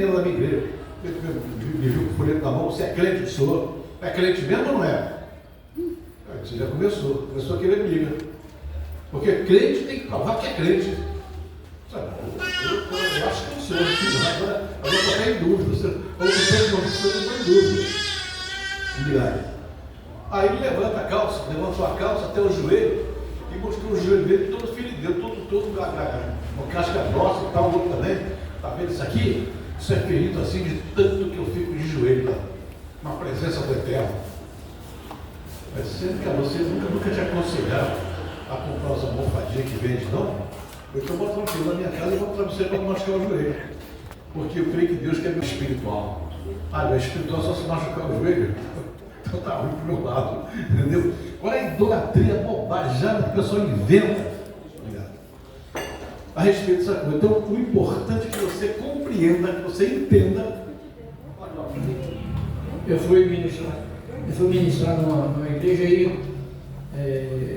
da minha igreja, me viu com o folheto na mão, você é crente do Senhor? É crente mesmo ou não é? Você já começou a querer briga. Porque crente tem que provar que é crente. Eu acho que é o Senhor, agora eu vou ficar em dúvida. Eu estou em dúvida. Milagre. Aí ele levanta a calça, levantou a calça até o joelho e mostrou o joelho dele todo ferido, todo uma casca grossa e tal, o outro também. Está vendo isso aqui? Isso é ferido assim de tanto que eu fico de joelho lá. Uma presença do Eterno. Você nunca te aconselharam a comprar essa almofadinha que vende, não? Eu vou tranquilo na minha casa e vou para você para não machucar o joelho. Porque eu creio que Deus quer meu espiritual. Meu espiritual só se machucar o joelho. Então tá ruim pro meu lado. Entendeu? Olha a idolatria, a bobagem, já que o pessoal inventa. Obrigado. A respeito dessa coisa. Então, o importante é que você compreenda, que você entenda. Eu fui ministrar numa igreja aí.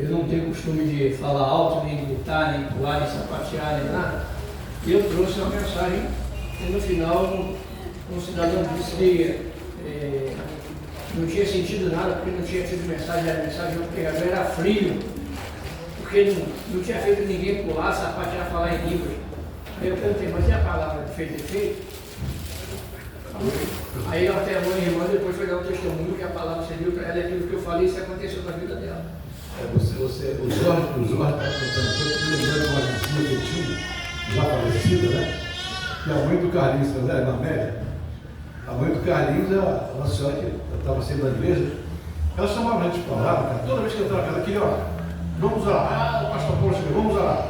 Eu não tenho costume de falar alto, nem gritar, nem pular, nem sapatear, nem nada. E eu trouxe uma mensagem e no final um cidadão disse que não tinha sentido nada, porque não tinha tido mensagem, a mensagem do pregador era frio, porque não tinha feito ninguém pular, sapatear, falar em línguas. Aí eu perguntei, mas e a palavra que fez efeito? Aí ela até a mãe irmã depois foi dar um testemunho que a palavra serviu para ela, aquilo que eu falei, isso aconteceu na vida dela. O Jorge está contando, lembrando de uma vizinha que eu tinha, já falecida, né? Que a mãe do Carlinhos, né, na Amélia, a mãe do Carlinhos era uma senhora que estava saindo da igreja, ela chamava a gente para orar, cara. Toda vez que eu entrava na casa, queria orar. Vamos orar. O pastor Paulo chegou, vamos orar.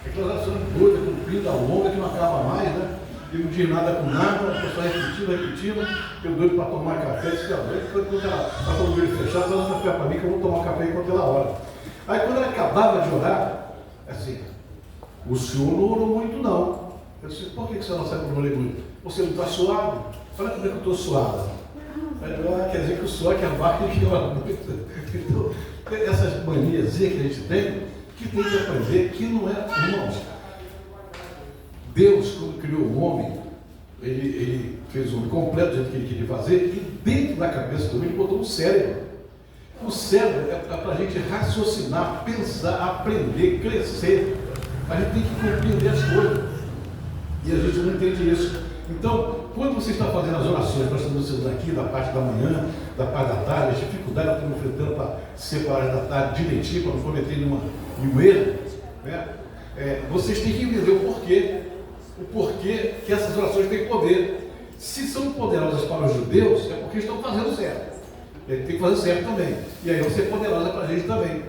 Aquelas orações doidas, cumprida, longa, que não acaba mais, né? E não diz nada com nada, a pessoa repetindo, eu doido para tomar café, disse que a noite, quando ela está com o olho fechado, ela não café para mim, que eu vou tomar café enquanto ela ora. Aí quando ela acabava de orar, assim, o senhor não orou muito não. Eu disse, por que você não sabe que eu não orei muito? Você não está suado? Olha como é que eu estou suado. Quer dizer que o suor que abaixo que ora muito. Então, essas manias que a gente tem que aprender que não é, irmãos. Deus, quando criou o homem, ele fez o homem completo do jeito que ele queria fazer, e dentro da cabeça do homem ele botou um cérebro. O cérebro é para a gente raciocinar, pensar, aprender, crescer. A gente tem que compreender as coisas. E a gente não entende isso. Então, quando você está fazendo as orações, nós estamos fazendo aqui, da parte da manhã, da parte da tarde, as dificuldades que estamos enfrentando para separar da tarde direitinho, para não cometer nenhum erro, né? Vocês têm que entender o porquê que essas orações têm poder. Se são poderosas para os judeus, é porque estão fazendo certo. Ele tem que fazer certo também. E aí você é poderosa para a gente também.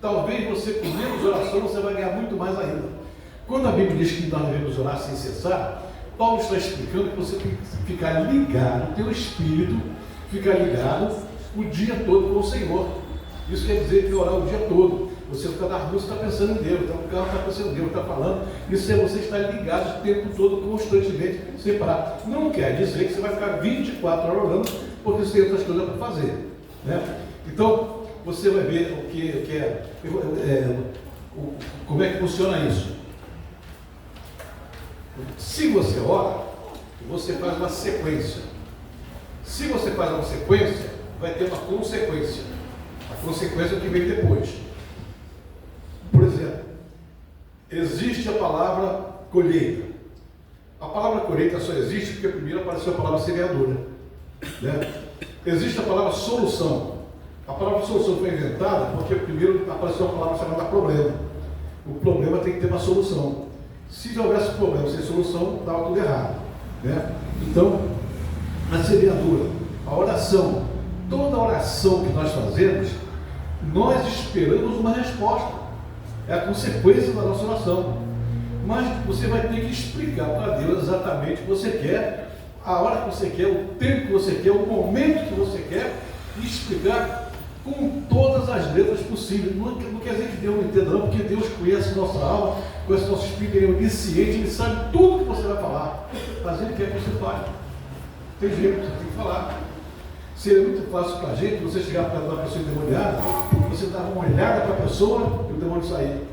Talvez você, com menos oração, você vai ganhar muito mais ainda. Quando a Bíblia diz que nós devemos orar sem cessar, Paulo está explicando que você tem que ficar ligado, o teu espírito ficar ligado o dia todo com o Senhor. Isso quer dizer que orar o dia todo. Você fica na rua, você está pensando em Deus, está no carro, está pensando em Deus, está falando. Isso é você estar ligado o tempo todo, constantemente, sem parar. Não quer dizer que você vai ficar 24 horas orando, porque você tem outras coisas para fazer, né? Então, você vai ver o que como é que funciona isso. Se você ora, você faz uma sequência. Se você faz uma sequência, vai ter uma consequência. A consequência é o que vem depois. Por exemplo, existe a palavra colheita. A palavra colheita só existe porque primeiro apareceu a palavra semeadura, né? Existe a palavra solução. A palavra solução foi inventada porque primeiro apareceu a palavra chamada problema. O problema tem que ter uma solução. Se houvesse problema sem solução, dava tudo errado, né? Então, a semeadura, a oração, toda oração que nós fazemos, nós esperamos uma resposta. É a consequência da nossa oração. Mas você vai ter que explicar para Deus exatamente o que você quer, a hora que você quer, o tempo que você quer, o momento que você quer, e explicar com todas as letras possíveis. Não quer dizer que Deus não entenda, não, porque Deus conhece nossa alma, conhece nosso espírito, ele é onisciente, ele sabe tudo que você vai falar, mas ele quer que você fale. Tem jeito, você tem que falar. Seria muito fácil para a gente, você chegar perto da pessoa endemoniada, você dar uma olhada para a pessoa e o demônio sair.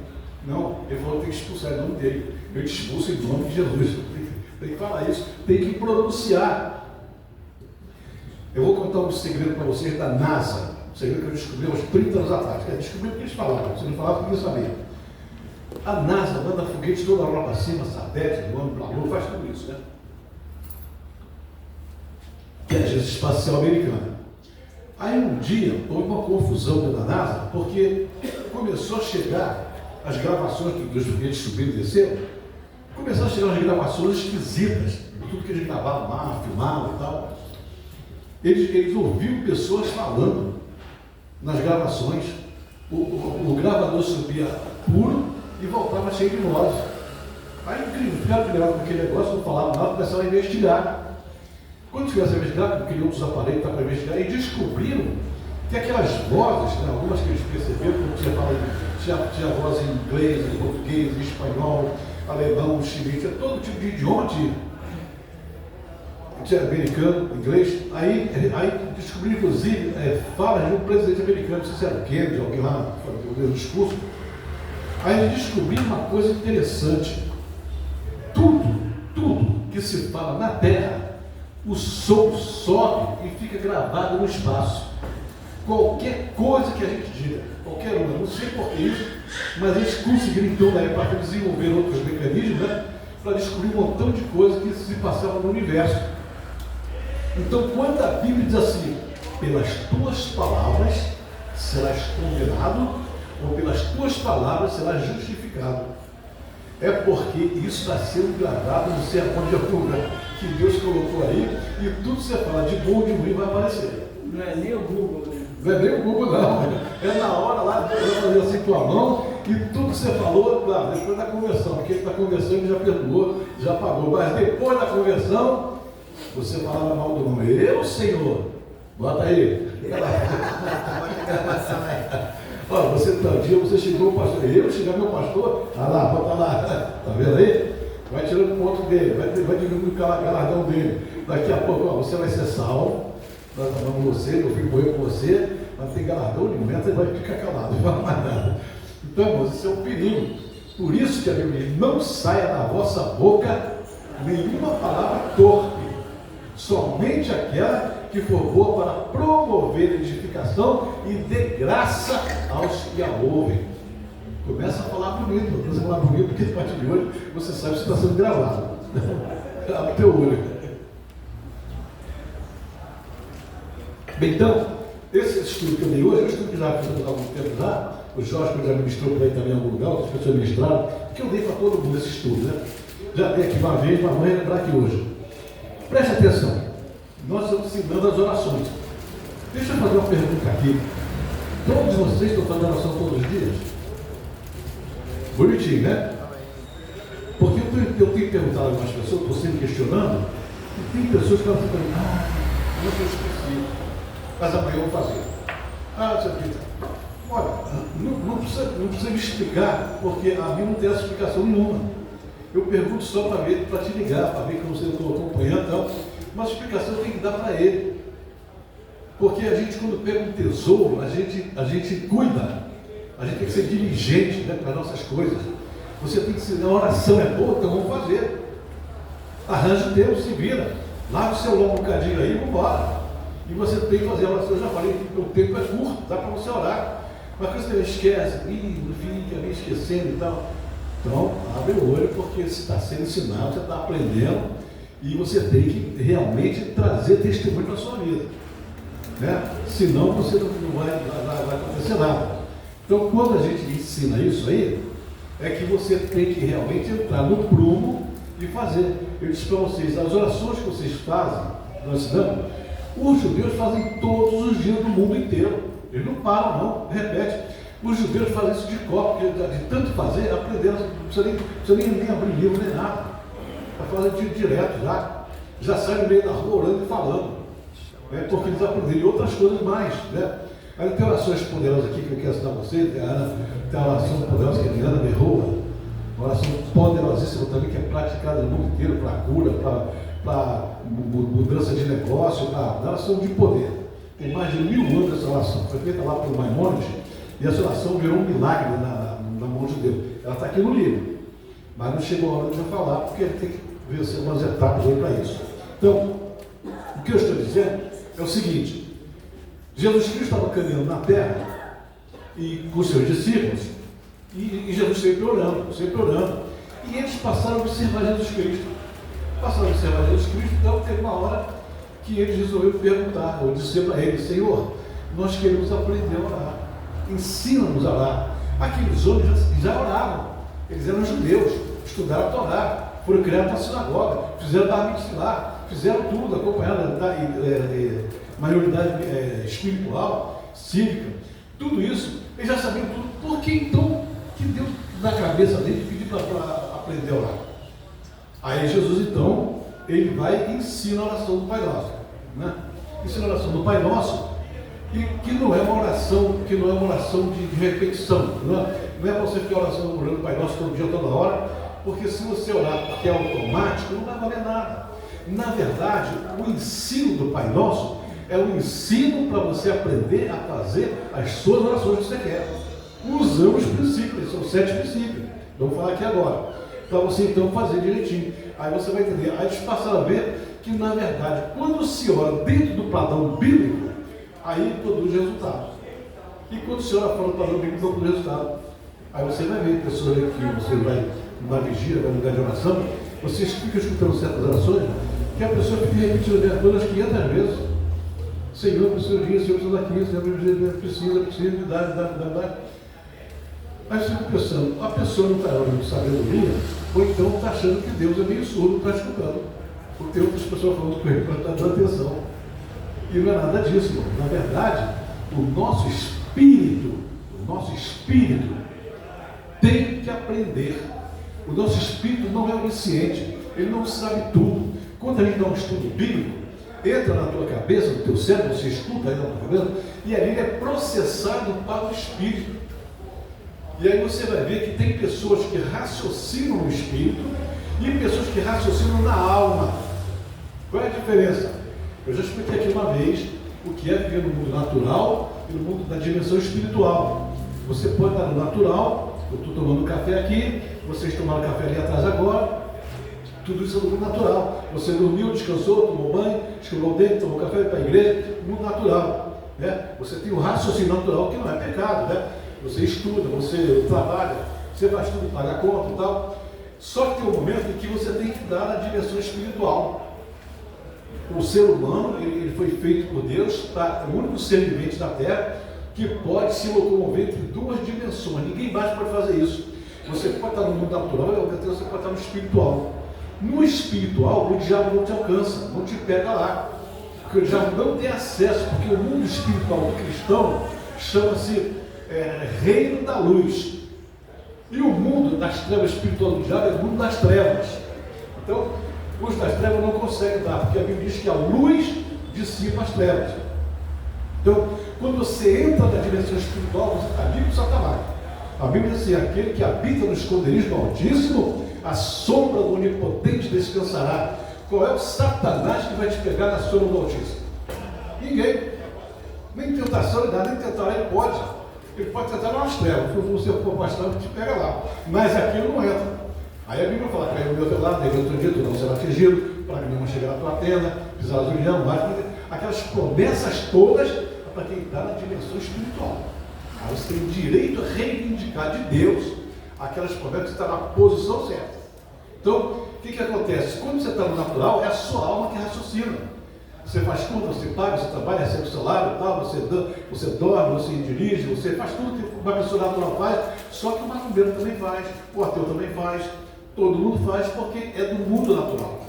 Não, ele falou que tem que expulsar em nome dele. Eu te expulso em nome de Jesus. Tem que falar isso, tem que pronunciar. Eu vou contar um segredo para vocês da NASA, um segredo que eu descobri há uns 30 anos atrás. Descobri porque eles falaram, se não falavam, ninguém sabia. A NASA manda foguetes toda hora para cima, satélite, voando para a Lua, faz tudo isso, né? Que é a Agência Espacial Americana. Aí um dia houve uma confusão dentro da NASA, porque começou a chegar as gravações dos foguetes subindo e descendo, começaram a chegar umas gravações esquisitas, tudo que eles gravavam lá, filmavam e tal. Eles ouviam pessoas falando nas gravações, o gravador subia puro e voltava cheio de vozes. Aí ficaram criados com aquele negócio, não falavam nada, começaram a investigar. Quando tiveram a investigar, criou outros aparelhos para investigar e descobriram que aquelas vozes, né, algumas que eles perceberam, como tinha voz em inglês, em português, em espanhol, alemão, chinês, tinha todo tipo de idioma tinha americano, inglês. Aí descobriram, inclusive, falas de um presidente americano, não sei se era o Kennedy, alguém lá, fazendo um discurso. Aí eles descobriram uma coisa interessante. Tudo que se fala na Terra, o som sobe e fica gravado no espaço. Qualquer coisa que a gente diga, qualquer uma, não sei por que isso, mas eles conseguiram então, daí para desenvolver outros mecanismos, né, para descobrir um montão de coisas que se passavam no universo. Então, quando a Bíblia diz assim, pelas tuas palavras serás condenado, ou pelas tuas palavras serás justificado, é porque isso está sendo gravado, não sei aonde é o lugar que Deus colocou aí, e tudo que você fala de bom ou de ruim vai aparecer. Não é nem o Google, né? Não é nem o Google, não. É na hora lá, Deus vai fazer assim com a mão, e tudo que você falou, claro, depois da conversão, porque ele está conversando, já perdoou, já pagou, mas depois da conversão, você falava mal do nome. Eu, Senhor, bota aí. Olha, você tal dia, você chegou o pastor, eu chegar meu pastor, lá, bota lá, tá vendo aí? Vai tirando o ponto dele, vai diminuindo o galardão dele. Daqui a pouco, ó, você vai ser salvo, nós amamos você, meu filho morreu com você, mas tem galardão nenhum, você vai ficar calado, não vai mais nada. Então, irmãos, isso é um perigo. Por isso que a Bíblia diz, não saia da vossa boca nenhuma palavra torpe, somente aquela que for boa para promover edificação e dê graça aos que a ouvem. Começa a falar bonito, começa a falar bonito, porque a partir de hoje você sabe se está sendo gravado. Abre o teu olho. Bem, então, esse estudo que eu dei hoje, é um estudo que já fiz há algum tempo já, o Jorge já ministrou por aí também em algum lugar, outras pessoas ministraram, que eu dei para todo mundo esse estudo, né? Já dei aqui uma vez, mas vou lembrar aqui hoje. Preste atenção, nós estamos ensinando as orações. Deixa eu fazer uma pergunta aqui. Todos vocês estão fazendo oração todos os dias? Bonitinho, né? Porque eu tenho perguntado a algumas pessoas, estou sempre questionando, e tem pessoas que elas ficam, eu esqueci, mas amanhã eu vou fazer. Você fica, olha, não precisa me explicar, porque a mim não tem essa explicação nenhuma. Eu pergunto só para ver, para te ligar, para ver que você estou acompanhando e tal, mas a explicação tem que dar para ele. Porque a gente, quando pega um tesouro, a gente cuida, a gente tem que ser diligente, né, para as nossas coisas. Você tem que ser, a oração é boa, então vamos fazer. Arranja o tempo, se vira. Lava o celular um bocadinho aí e vamos embora. E você tem que fazer a oração, eu já falei que o tempo é curto, dá para você orar. Mas quando você esquece, no fim, acabei esquecendo e tal. Então, abre o olho, porque você está sendo ensinado, você está aprendendo, e você tem que realmente trazer testemunho para a sua vida. Né? Senão você não vai acontecer nada. Então, quando a gente ensina isso aí, é que você tem que realmente entrar no prumo e fazer. Eu disse para vocês, as orações que vocês fazem, nós ensinamos, os judeus fazem todos os dias no mundo inteiro. Eles não param, não, repete. Os judeus fazem isso de cor, porque de tanto fazer, aprenderam, não precisa nem abrir livro, nem nada. Está fazendo direto já. Já sai no meio da rua orando e falando. Né? Porque eles aprenderam e outras coisas mais. Né? Aí tem orações poderosas aqui que eu quero ensinar a vocês. Tem a oração poderosa que é de Ana Berroa. Uma oração poderosíssima também, que é praticada no mundo inteiro para cura, para mudança de negócio, para oração de poder. Tem mais de 1000 anos essa oração. Foi feita lá pelo Maimônides. E essa oração virou um milagre na mão de Deus. Ela está aqui no livro. Mas não chegou a hora de eu falar, porque tem que vencer umas etapas aí para isso. Então, o que eu estou dizendo é o seguinte: Jesus Cristo estava caminhando na terra e com os seus discípulos, e Jesus sempre orando. E eles passaram a observar Jesus Cristo. Então teve uma hora que eles resolveram perguntar, ou dizer para ele: Senhor, nós queremos aprender a orar, ensina-nos a orar. Aqueles homens já oravam, eles eram judeus, estudaram a Torá, foram criados na sinagoga, fizeram bar mitzvah, fizeram tudo, acompanharam da maioridade espiritual, cívica, tudo isso, eles já sabiam tudo. Por que então que deu na cabeça dele pedir para aprender a orar? Aí Jesus, então, ele vai e ensina a oração do Pai Nosso, né? Ensina a oração do Pai Nosso, e que não é uma oração de repetição, não é você ficar oração orando Pai Nosso todo dia, toda hora, porque se você orar porque é automático, não vai valer nada. Na verdade, o ensino do Pai Nosso é um ensino para você aprender a fazer as suas orações que você quer, usando os princípios, são 7 princípios, vamos falar aqui agora, para você então fazer direitinho. Aí você vai entender. Aí eles passaram a ver que, na verdade, quando se ora dentro do padrão bíblico, aí produz resultado. E quando se ora fora do padrão bíblico, não produz resultado. Aí você vai ver pessoas que você vai numa vigília, vai num lugar de oração, você fica escutando certas orações, que a pessoa fica repetindo as coisas 500 vezes. Senhor, preciso disso, Senhor, preciso daquilo, Senhor, precisa de dar. Aí você fica pensando, a pessoa não está orando de sabedoria, ou então está achando que Deus é meio surdo, não está escutando. Porque tem outras pessoas falando com ele para estar dando atenção. E não é nada disso, irmão. Na verdade, o nosso espírito tem que aprender. O nosso espírito não é onisciente, ele não sabe tudo. Quando a gente dá um estudo bíblico, entra na tua cabeça, no teu cérebro, você escuta aí na tua cabeça, e ali ele é processado para o espírito. E aí você vai ver que tem pessoas que raciocinam no espírito e pessoas que raciocinam na alma. Qual é a diferença? Eu já expliquei aqui uma vez o que é viver no mundo natural e no mundo da dimensão espiritual. Você pode estar no natural, eu estou tomando café aqui, vocês tomaram café ali atrás agora, tudo isso é no mundo natural. Você dormiu, descansou, tomou banho, escovou o dente, tomou café, para a igreja, no mundo natural. Né? Você tem o raciocínio natural, que não é pecado, né? Você estuda, você trabalha, você faz tudo, paga a conta e tal. Só que tem um momento em que você tem que dar na dimensão espiritual. O ser humano, ele foi feito por Deus, é o único ser vivente da Terra que pode se locomover entre 2 dimensões. Ninguém mais pode fazer isso. Você pode estar no mundo natural e você pode estar no espiritual. No espiritual, o diabo não te alcança, não te pega lá. Porque o diabo não tem acesso, porque o mundo espiritual do cristão chama-se reino da luz. E o mundo das trevas espiritual do diabo é o mundo das trevas. Então, os das trevas não conseguem dar, porque a Bíblia diz que a luz dissipa as trevas. Então, quando você entra na dimensão espiritual, você está livre do Satanás. A Bíblia diz assim: aquele que habita no esconderijo do Altíssimo, a sombra do Onipotente descansará. Qual é o Satanás que vai te pegar na sombra do Altíssimo? Ninguém. Nem tentação, nem tentar, ele pode. Ele pode tentar nas trevas, se você for bastante, te pega lá. Mas aquilo não entra. Aí a Bíblia fala: caiu no meu teu lado, daí outro dia tu não será atingido, para que nenhum chegar à tua tenda, pisar as milhão, aquelas promessas todas para quem está na dimensão espiritual. Aí você tem direito a reivindicar de Deus aquelas promessas que estão na posição certa. Então, o que acontece? Quando você está no natural, é a sua alma que raciocina. Você faz tudo, você paga, você trabalha, recebe o salário, tal, você dorme, você dirige, você faz tudo que uma pessoa natural faz, só que o macumbeiro também faz, o ateu também faz, todo mundo faz, porque é do mundo natural.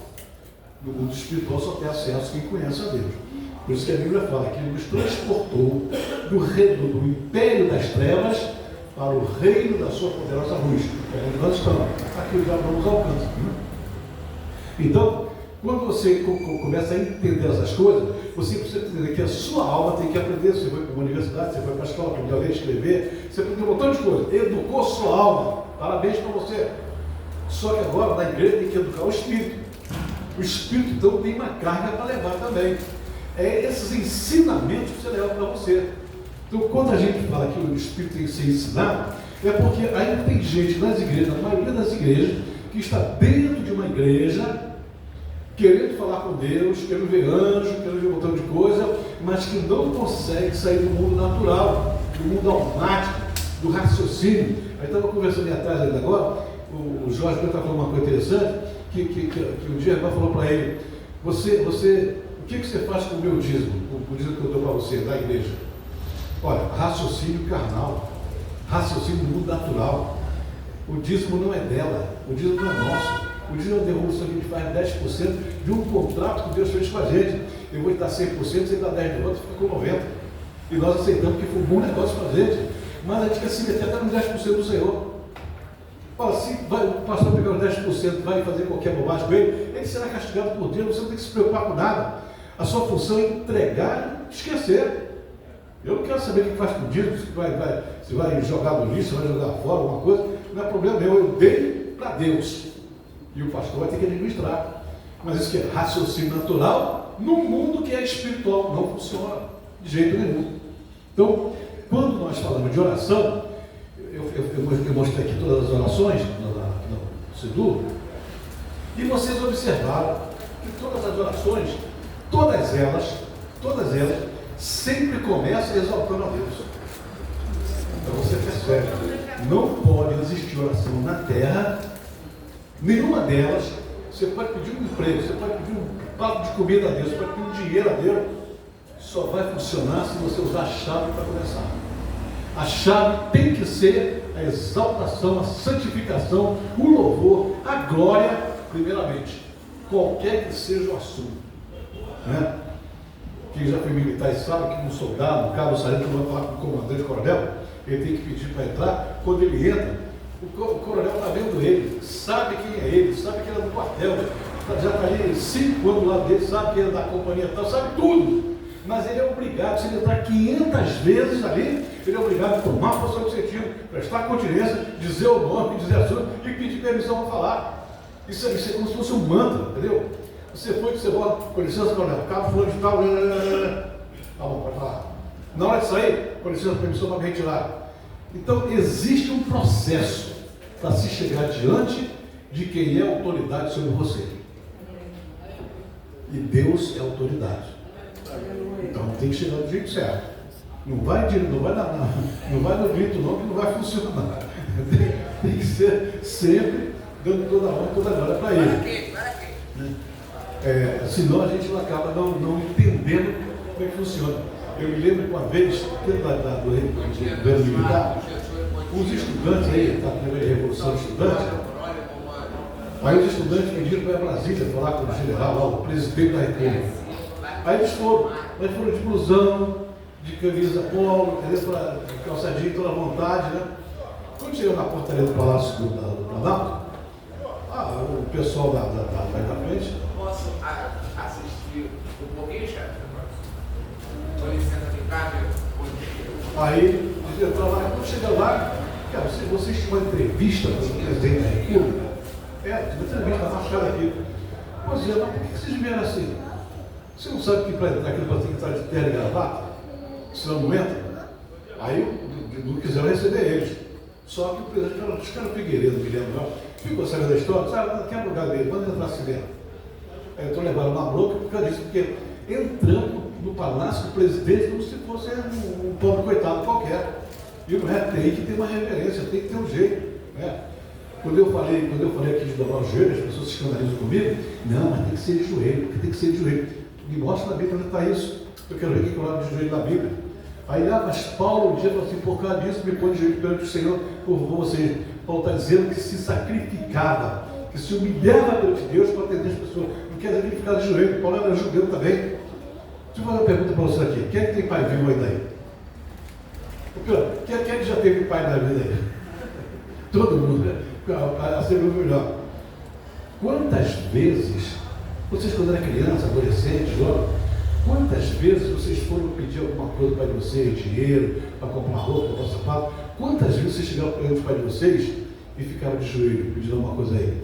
No mundo espiritual só tem acesso quem conhece a Deus. Por isso que a Bíblia fala que ele nos transportou do império das trevas para o reino da sua poderosa luz. É onde nós estamos. Aqui o diabo não nos alcança. Então, quando você começa a entender essas coisas, você precisa entender que a sua alma tem que aprender. Você foi para uma universidade, você foi para a escola, aprendeu a ler, escrever, você aprendeu um montão de coisas. Educou sua alma. Parabéns para você. Só que agora, na igreja, tem que educar o espírito. O espírito, então, tem uma carga para levar também. É esses ensinamentos que você leva para você. Então, quando a gente fala que o espírito tem que ser ensinado, é porque ainda tem gente nas igrejas, na maioria das igrejas, que está dentro de uma igreja, querendo falar com Deus, querendo ver anjo, querendo ver um montão de coisa, mas que não consegue sair do mundo natural, do mundo automático, do raciocínio. Aí estava conversando ali atrás ainda agora, o Jorge está falando uma coisa interessante, que um dia a falou para ele, o que você faz com o meu dízimo, o dízimo que eu dou para você, da igreja? Olha, raciocínio carnal, raciocínio do mundo natural. O dízimo não é dela, o dízimo não é nosso. O dízimo é uma devolução que a gente faz 10% de um contrato que Deus fez com a gente. Eu vou dar 100%, você dá 10% do outro, fica com 90%. E nós aceitamos que foi um bom negócio para a gente. Mas a gente quer se meter até nos 10% do Senhor. Fala, se o pastor pegar os 10% e vai fazer qualquer bobagem com ele será castigado por Deus, você não tem que se preocupar com nada. A sua função é entregar e esquecer. Eu não quero saber o que faz com o dízimo, se vai jogar no lixo, se vai jogar fora, alguma coisa. Não é problema meu, eu dei para Deus. E o pastor vai ter que administrar. Mas isso que é raciocínio natural, num mundo que é espiritual, não funciona de jeito nenhum. Então, quando nós falamos de oração, eu mostrei aqui todas as orações no Sidu, e vocês observaram que todas as orações, todas elas, sempre começam exaltando a Deus. Então você percebe, não pode existir oração na terra, nenhuma delas, você pode pedir um emprego, você pode pedir um prato de comida a Deus, você pode pedir um dinheiro a Deus, só vai funcionar se você usar a chave para começar. A chave tem que ser a exaltação, a santificação, o louvor, a glória, primeiramente, qualquer que seja o assunto. Né? Quem já foi militar e sabe que um soldado, um cabo sargento, vai falar com o comandante coronel, ele tem que pedir para entrar. Quando ele entra, o coronel está vendo ele, sabe quem é ele, sabe que ele é do quartel, já está ali 5 anos do lado dele, sabe que ele é da companhia tal, sabe tudo. Mas ele é obrigado, se ele entrar 500 vezes ali, ele é obrigado a tomar a posição que você tinha, prestar continência, dizer o nome, dizer a sua e pedir permissão para falar. Isso é como se fosse um mantra, entendeu? Você volta, com licença, coronel, cabo fulano de tal, tá bom, pode falar. Na hora de sair, com licença, permissão para me retirar. Então, existe um processo para se chegar diante de quem é autoridade sobre você. E Deus é autoridade. Então, tem que chegar do jeito certo. Não vai no grito não, que não vai funcionar. Tem que ser sempre dando toda a honra, toda a glória para Ele. Senão a gente acaba não entendendo como é que funciona. Eu me lembro que uma vez, do governo militar, uns estudantes aí, está na Revolução Estudante, aí os estudantes pediram para ir a Brasília falar com o general, lá, o presidente da República. Aí eles foram de blusão, de camisa polo, calçadinho, toda à vontade, né? Quando chegou na portaria do Palácio do Planalto, o pessoal da frente. Posso assistir um pouquinho, chefe? Com licença de câmera. Aí, quando chega lá, cara, vocês tinham uma entrevista com o presidente da República? Tinha uma entrevista na fachada aqui. Mas por que vocês vieram assim? Você não sabe que para entrar aqui para ter que estar de terno e gravata? Senão não entra. Aí não quiseram receber eles. Só que o presidente, os caras Figueiredo, me lembro, não. Ficou sabendo da história, sabe, quer lugar dele, manda entrar assim dentro. Aí então levaram uma bronca por causa disso, porque entrando no palácio do presidente como se fosse um pobre coitado qualquer. E não é, tem que ter uma reverência, tem que ter um jeito. Né? Quando eu falei aqui de dobrar o joelho, as pessoas se escandalizam comigo, não, mas tem que ser de joelho, porque tem que ser de joelho. Me mostra na Bíblia onde está isso. Eu quero ver o que é o lado de joelho na Bíblia. Aí, mas Paulo um dia falou assim, por causa disso, me põe de joelho perante o Senhor por vocês. Paulo está dizendo que se sacrificava, que se humilhava perante Deus para atender as pessoas. Não quer dizer que ficar de joelho. Paulo era judeu também. Deixa eu fazer uma pergunta para você aqui. Quem é que tem pai vivo aí daí? Quem é que já teve pai na vida aí? Todo mundo, né? A segunda melhor. Quantas vezes, vocês quando eram criança, adolescente, jovem, quantas vezes vocês foram pedir alguma coisa para vocês, dinheiro, para comprar roupa, para sapato? Quantas vezes vocês chegaram para os pais de vocês e ficaram de joelho pedindo alguma coisa aí?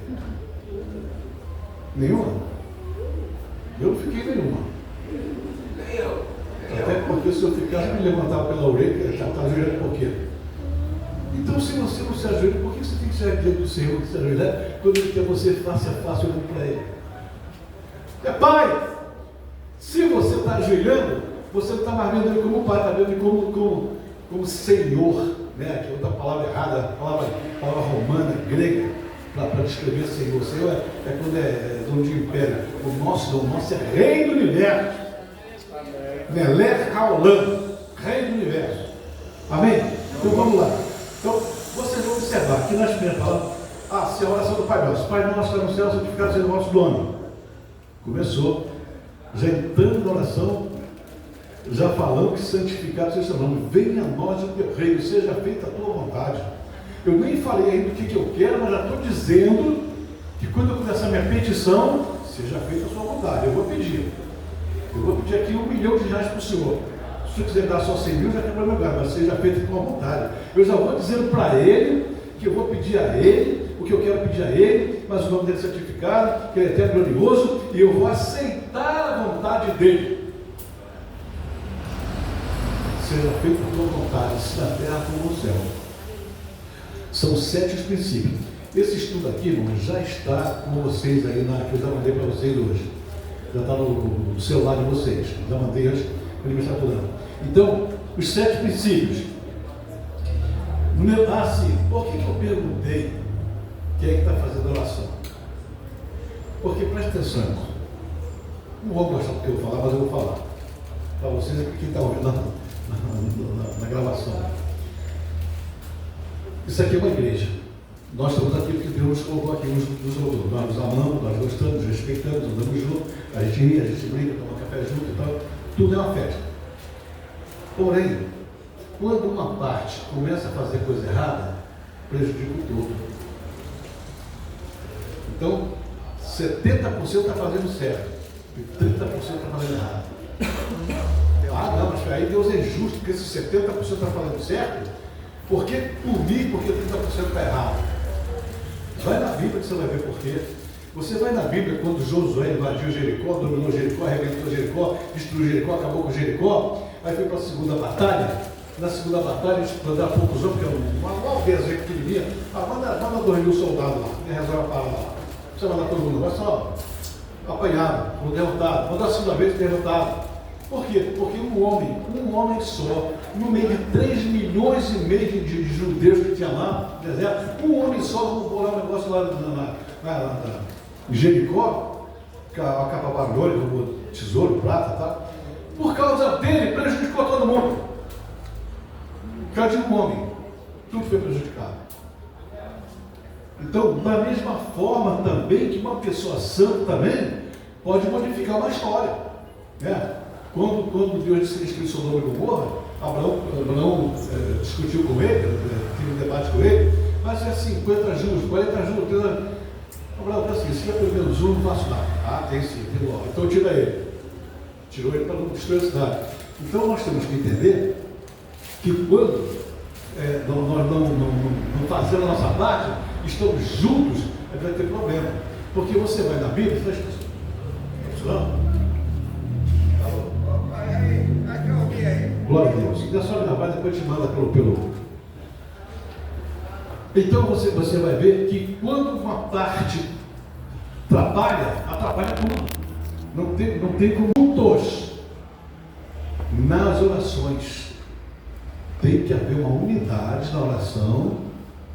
Nenhuma? Eu não fiquei nenhuma. Até porque se eu ficasse, me levantava pela orelha, já estava ajoelhando por quê? Então, se você não se ajoelha, por que você tem que ser diante do Senhor, que se ajoelhar, quando Ele quer você face a face olhando para Ele? É pai. Se você está ajoelhando, você não está mais vendo ele como pai, está vendo ele como Senhor, né? Que é outra palavra errada, palavra romana, grega, para descrever Senhor. Senhor é quando é dono de império. O nosso é Rei do Universo. Melech Haolam, Rei do Universo. Amém? Então vamos lá. Então, vocês vão observar que nas primeiras palavras, se a oração do Pai Nosso. Pai Nosso está no céu, santificado seja o vosso nome. Começou. Já entrando na oração, já falando que santificado seja o seu nome. Venha a nós o teu reino, seja feita a tua vontade. Eu nem falei ainda o que eu quero, mas já estou dizendo que quando eu começar a minha petição, seja feita a sua vontade. Eu vou pedir. Eu vou pedir aqui R$1 milhão para o Senhor. Se o Senhor quiser dar só 100 mil, já quebrou meu lugar, mas seja feita a tua vontade. Eu já vou dizendo para Ele que eu vou pedir a Ele o que eu quero pedir a Ele, mas o nome dele é santificado, que Ele é eterno e glorioso, e eu vou aceitar a vontade dEle. Seja feita a tua vontade, se na terra como no céu. São 7 os princípios. Esse estudo aqui, irmãos, já está com vocês aí, que eu já mandei para vocês hoje. Já está no celular de vocês. Já mandei hoje para ele estar estudando. Então, os 7 princípios. Por que eu perguntei quem é que está fazendo oração? Porque, presta atenção, irmão. Não vou gostar do que eu vou falar, mas eu vou falar. Para vocês, quem está ouvindo na gravação. Isso aqui é uma igreja. Nós estamos aqui porque Deus nos colocou aqui, nos ouviu. Nós nos amamos, nós gostamos, respeitamos, andamos juntos, a gente ri, a gente brinca, toma café junto e tal. Tudo é uma festa. Porém, quando uma parte começa a fazer coisa errada, prejudica o todo. Então, 70% está fazendo certo e 30% está fazendo errado. Não, mas aí Deus é injusto, porque esses 70% está fazendo certo, porque por mim, porque 30% está errado. Vai na Bíblia que você vai ver por quê. Você vai na Bíblia quando Josué invadiu Jericó, dominou Jericó, arrebentou Jericó, destruiu Jericó, acabou com Jericó, aí foi para a segunda batalha. Na segunda batalha, eles mandaram poucos homens, porque uma aldeia pequenininha, manda 2.000 soldados lá, e resolve a parada lá. Você vai mandar todo mundo, vai só apanhado, ou derrotado, mandar a segunda vez derrotado. Por quê? Porque um homem só, no meio de 3 milhões e meio de judeus que tinha lá no deserto, um homem só roubou lá um negócio lá em Jericó, a capa barulho, roubou tesouro, prata, tá? Por causa dele, prejudicou todo mundo. Por causa de um homem, tudo foi prejudicado. Então, da mesma forma também que uma pessoa santa também pode modificar uma história, né? Quando Deus disse que destruiu Sodoma e Gomorra, Abraão discutiu com ele, teve um debate com ele, mas é 50 juros, 40 juros, 30 juros. Abraão falou assim, se tiver pelo menos um, não faço nada. Tem sim, tem logo. Então tira ele. Tirou ele para não destruir a cidade. Então nós temos que entender que quando nós não fazemos a nossa parte, estamos juntos, vai ter problema. Porque você vai na Bíblia, está funcionando? Glória a Deus. Dá só gravar, depois te manda pelo. Então você vai ver que quando uma parte atrapalha tudo. Não tem como todos. Nas orações tem que haver uma unidade na oração,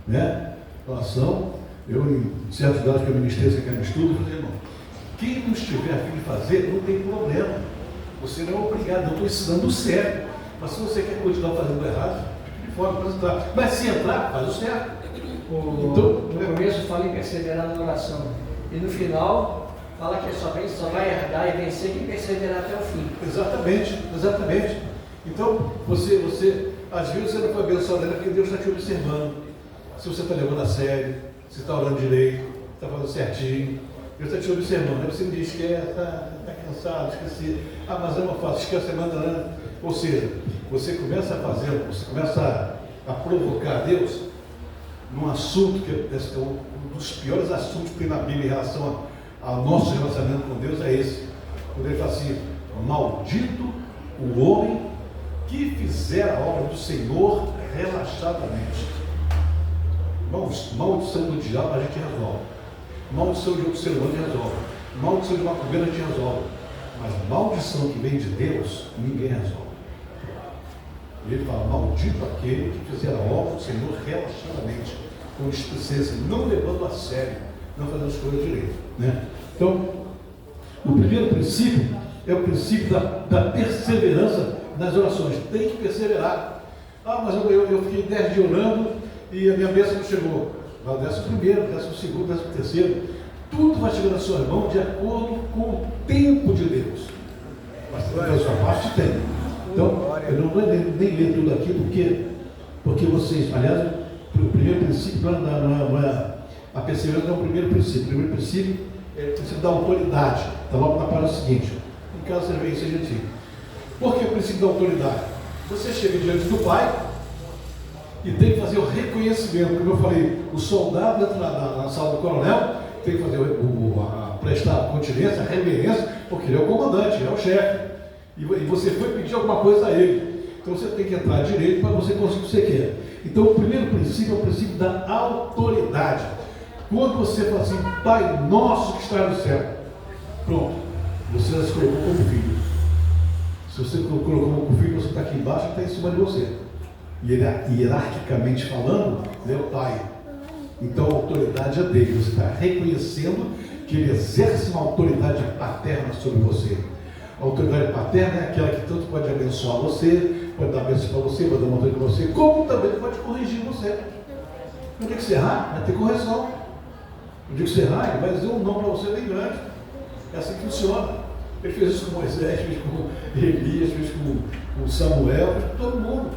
né? Oração, eu em certos lugares que eu ministrei, você quer no estudo, eu falei, irmão, quem não estiver a fim de fazer, não tem problema. Você não é obrigado, não estou ensinando o certo. Mas se você quer continuar fazendo errado, fique de fora para entrar. Mas se entrar, faz o certo. No começo fala em perseverar na oração. E no final, fala que só vai herdar e vencer quem perseverar até o fim. Exatamente. Então, você às vezes você não foi abençoado porque Deus está te observando. Se você está levando a sério, se está orando direito, está fazendo certinho. Deus está te observando. Aí você me diz que está cansado, esqueci. Mas eu não faço, esquece a semana. Ou seja, você começa a fazer, você começa a provocar Deus num assunto que é um dos piores assuntos que tem na Bíblia em relação ao nosso relacionamento com Deus, é esse. Quando ele fala assim, maldito o homem que fizer a obra do Senhor relaxadamente. Irmãos, maldição do diabo a gente resolve. Maldição de outro ser humano resolve. Maldição de macumbeiro a gente resolve. Mas maldição que vem de Deus, ninguém resolve. E ele fala, maldito aquele que fizer a obra do Senhor relaxadamente, com displicência, não levando a sério, não fazendo as coisas direito. Né? Então, o primeiro princípio é o princípio da perseverança nas orações. Tem que perseverar. Ah, mas eu fiquei 10 dias orando e a minha bênção não chegou. Vai o 11º, 12º, 13º. Tudo vai chegar na sua mão de acordo com o tempo de Deus. Mas a sua parte tem. Então, eu não vou nem ler tudo aqui, porque vocês, aliás, o primeiro princípio não é a perseverança, não é o primeiro princípio. O primeiro princípio é o princípio da autoridade. Está logo na página seguinte. Em caso seja isso, seja assim. Por que o princípio da autoridade? Você chega diante do Pai e tem que fazer o reconhecimento. Como eu falei, o soldado entra na sala do coronel, tem que fazer prestar continência, reverência, porque ele é o comandante, ele é o chefe. E você foi pedir alguma coisa a ele. Então você tem que entrar direito para você conseguir o que você quer. Então o primeiro princípio é o princípio da autoridade. Quando você fala assim, Pai nosso que está no céu, pronto, você já se colocou como filho. Se você colocou como filho, você está aqui embaixo e está em cima de você. E hierarquicamente falando, ele é o Pai. Então a autoridade é dele. Você está reconhecendo que ele exerce uma autoridade paterna sobre você. A autoridade paterna é aquela que tanto pode abençoar você, pode dar bênção para você, pode dar uma autoridade para você, como também pode corrigir você. No dia que você errar, vai ter correção. No dia que você errar, ele vai dizer um não para você bem grande. É assim que funciona. Ele fez isso com Moisés, fez com Elias, fez com Samuel, fez com todo mundo.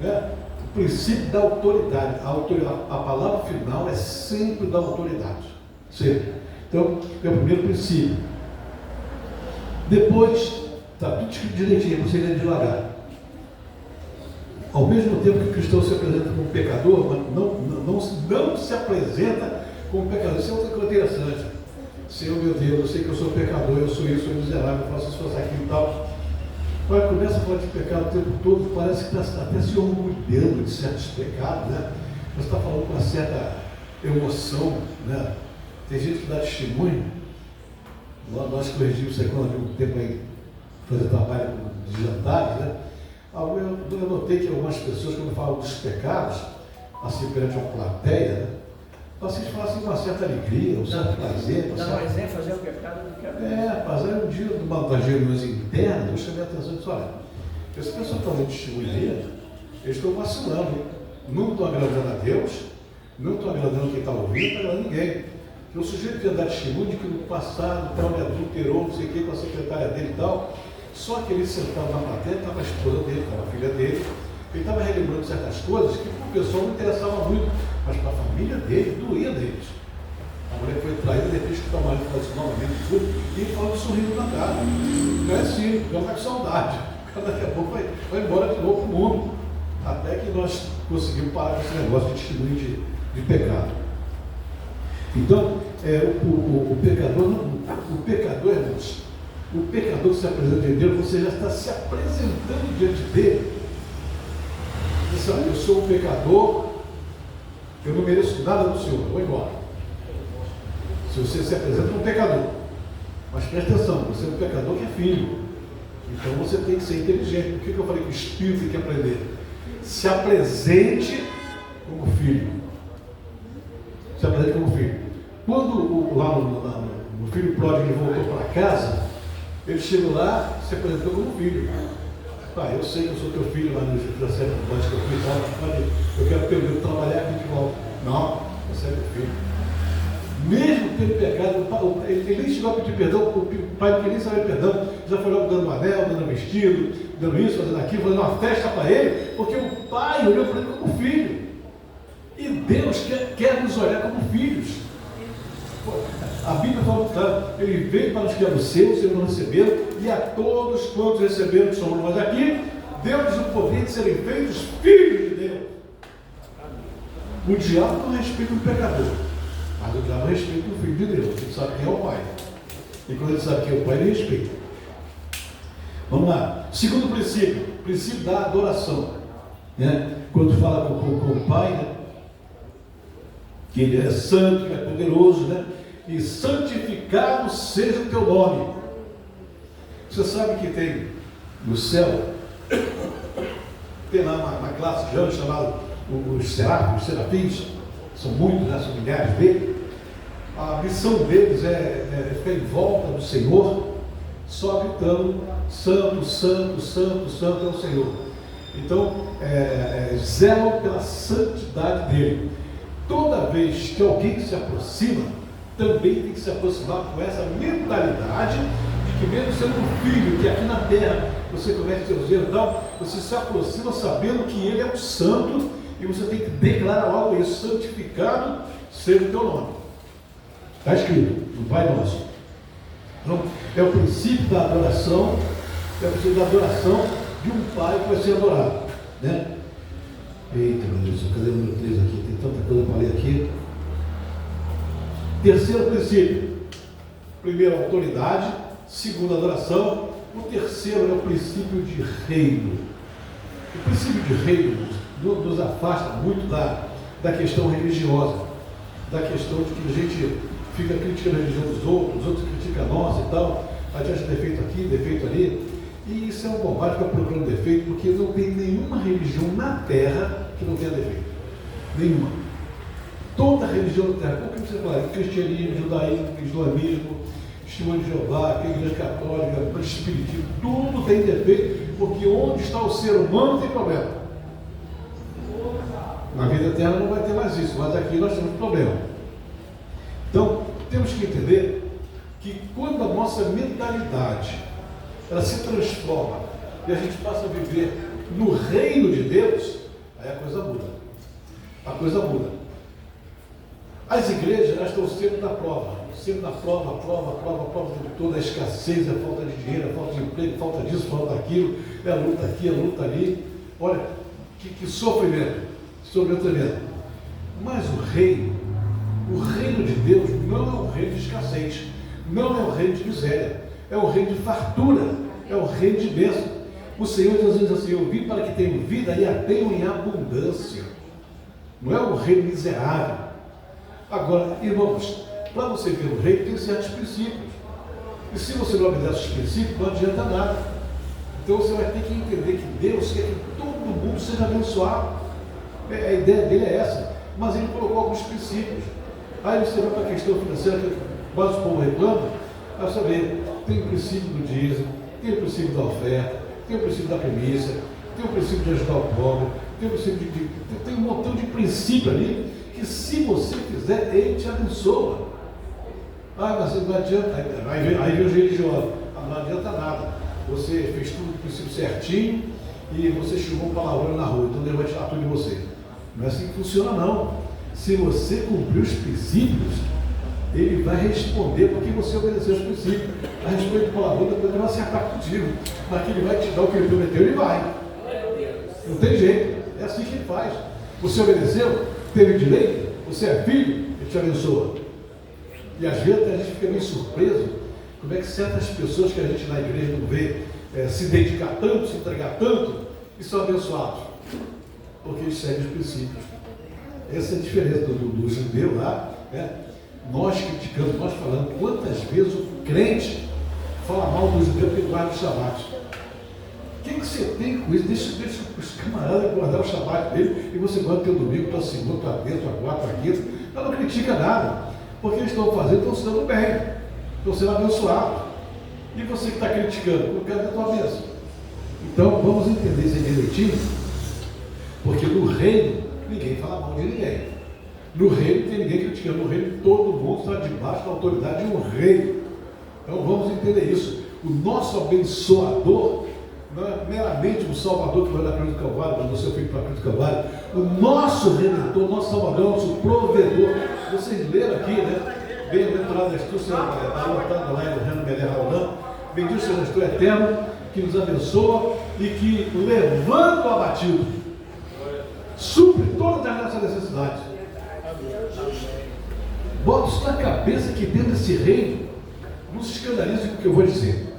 Né? O princípio da autoridade. A palavra final é sempre da autoridade. Sempre. Então, é o primeiro princípio. Depois, está tudo escrito direitinho, você lê devagar. Ao mesmo tempo que o cristão se apresenta como pecador, mas não se apresenta como pecador. Isso é outra coisa interessante. Senhor, meu Deus, eu sei que eu sou pecador, eu sou isso, sou miserável, eu faço isso, faço aquilo e tal. Mas começa a falar de pecado o tempo todo, parece que está até se orgulhando de certos pecados, né? Você está falando com uma certa emoção, né? Tem gente que dá testemunho. Nós corrigimos isso aí quando havia um tempo aí fazer trabalho de jantares, né? Eu notei que algumas pessoas, quando falam dos pecados, assim perante uma plateia, né? Vocês falam assim com uma certa alegria, um certo prazer. Dá mais ênfase ao pecado do que a vida. Mas aí um dia, numa das reuniões internas, eu chamei a atenção e disse, olha, essa pessoa está dando testemunho aí, eles estão vacilando, não estão agradando a Deus, não estão agradando quem está ouvindo, não está agradando ninguém. O sujeito quer dar testemunho de que no passado tal, ele adulterou, não sei o que, com a secretária dele e tal, só que ele sentava na plateia, estava a esposa dele, estava a filha dele, ele estava relembrando certas coisas que para o pessoal não interessava muito, mas para a família dele, doía deles. A mulher foi traída, depois que o marido falou isso novamente, tudo, e ele falou sorrindo na cara. Não é assim, não está com saudade. Daqui a pouco vai embora de novo para o mundo. Até que nós conseguimos parar com esse negócio de testemunho de pecado. Então, o pecador, irmãos, o pecador que se apresenta diante de Deus, você já está se apresentando diante dele. Você sabe, eu sou um pecador, eu não mereço nada do Senhor, eu vou embora. Se você se apresenta como um pecador, mas presta atenção, você é um pecador que é filho, então você tem que ser inteligente. Por que eu falei que o Espírito tem que aprender? Se apresente como filho. Se apresente como filho. Quando lá no filho pródigo ele voltou para casa, ele chegou lá e se apresentou como filho. Pai, eu sei que eu sou teu filho lá no José, antes que eu fui, eu quero teu Deus trabalhar aqui de volta. Não, você é meu filho. Mesmo tendo pecado, ele nem chegou a pedir perdão, o pai não queria saber perdão, já foi logo dando um anel, dando um vestido, dando isso, fazendo aquilo, fazendo uma festa para ele, porque o pai olhou para ele como filho. E Deus quer nos olhar como filhos. A Bíblia fala claro, ele veio para os que eram seus, eles não receberam, e a todos quantos receberam somos nós aqui, deu-lhes o poder de serem feitos filhos de Deus. O diabo não respeita o pecador, mas o diabo respeita o filho de Deus, ele sabe quem é o pai. E quando ele sabe quem é o pai, ele respeita. Vamos lá. Segundo princípio da adoração. Né? Quando fala com o pai, né? Que ele é santo, que ele é poderoso, né? e santificado seja o teu nome. Você sabe que tem no céu, tem lá uma classe de anjos chamada os serafins, são muitos, né? São milhares deles. A missão deles é ficar em volta do Senhor, só gritando: santo, santo, santo, santo é o Senhor. Então, zelam pela santidade dele. Toda vez que alguém se aproxima, também tem que se aproximar com essa mentalidade de que, mesmo sendo um filho, que aqui na terra você comete seus erros e tal, você se aproxima sabendo que ele é o santo, e você tem que declarar logo isso: santificado seja o teu nome. Está escrito no Pai Nosso. Então, é o princípio da adoração, é o princípio da adoração de um pai que vai ser adorado, né? Eita, meu Deus, cadê o número 3 aqui? Tem tanta coisa para ler aqui. Terceiro princípio: primeiro, autoridade. Segundo, adoração. O terceiro é o princípio de reino. O princípio de reino nos afasta muito da questão religiosa, da questão de que a gente fica criticando a religião dos outros, os outros criticam a nossa e tal, a gente acha defeito aqui, defeito ali, e isso é um bobagem, ficar procurando defeito, porque não tem nenhuma religião na terra que não tenha defeito. Nenhuma. Toda religião na terra, como você fala, cristianismo, judaísmo, islamismo, testemunho de Jeová, igreja católica, espiritismo, tudo tem defeito, porque onde está o ser humano tem problema. Na vida eterna não vai ter mais isso, mas aqui nós temos problema. Então, temos que entender que quando a nossa mentalidade ela se transforma e a gente passa a viver no reino de Deus, aí a coisa muda. A coisa muda. As igrejas, elas estão sempre na prova, prova de toda a escassez, a falta de dinheiro, a falta de emprego, falta disso, falta daquilo, é a luta aqui, a luta ali. Olha, que sofrimento tremendo. Mas o reino de Deus não é um reino de escassez, não é um reino de miséria, é um reino de fartura, é um reino de bênção. O Senhor diz assim: eu vim para que tenham vida e a tenham em abundância. Não é um reino miserável. Agora, irmãos, para você ver o reino tem certos princípios, e se você não obedece os princípios, não adianta nada. Então você vai ter que entender que Deus quer que todo mundo seja abençoado. A ideia dele é essa, mas ele colocou alguns princípios. Aí você vai para a questão financeira, que quase o povo reclama. Vai saber, tem o princípio do dízimo, tem o princípio da oferta, tem o princípio da premissa, tem o princípio de ajudar o pobre, tem o princípio tem um montão de princípio ali, que se você fizer, ele te abençoa. Mas não adianta, aí vem os religiosos, não adianta nada. Você fez tudo o princípio certinho e você chegou um palavrão na rua, então Deus vai tirar tudo de você. Não é assim que funciona, não. Se você cumprir os princípios, ele vai responder porque você obedeceu os princípios. A respeito do palavrão, depois ele vai acertar contigo, mas que ele vai te dar o que ele prometeu, ele vai. Não tem jeito, é assim que ele faz. Você obedeceu, teve direito, você é filho, ele te abençoa. E às vezes a gente fica meio surpreso como é que certas pessoas que a gente na igreja não vê se dedicar tanto, se entregar tanto, e são abençoados, porque eles seguem os princípios. Essa é a diferença do judeu lá, né? Nós criticamos, nós falamos, quantas vezes o crente fala mal do judeu porque guarda o shabat. O que você tem com isso? Deixa os camaradas guardar o shabat dele e você guarda o teu domingo, tua segunda, tua terça, tua quarta, tua quinta. Ela não critica nada, porque eles estão fazendo, estão se dando bem, estão sendo abençoados. E você que está criticando, eu quero a tua bênção. Então vamos entender isso direitinho, porque no reino ninguém fala mal de ninguém. No reino não tem ninguém criticando, no reino todo mundo está debaixo da autoridade de um rei. Então vamos entender isso. O nosso abençoador não é meramente um Salvador que vai na cruz do Calvário, mandou seu filho para a cruz do Calvário. O nosso Redentor, nosso Salvador, nosso provedor. Vocês leram aqui, né? Bem-aventurado és tu, Senhor, anotado lá no Reino Meleraldão. Bendito seja o teu eterno, que nos abençoa e que levanta o abatido, supre todas as nossas necessidades. Bota isso na cabeça que dentro desse reino, não se escandalize com o que eu vou dizer.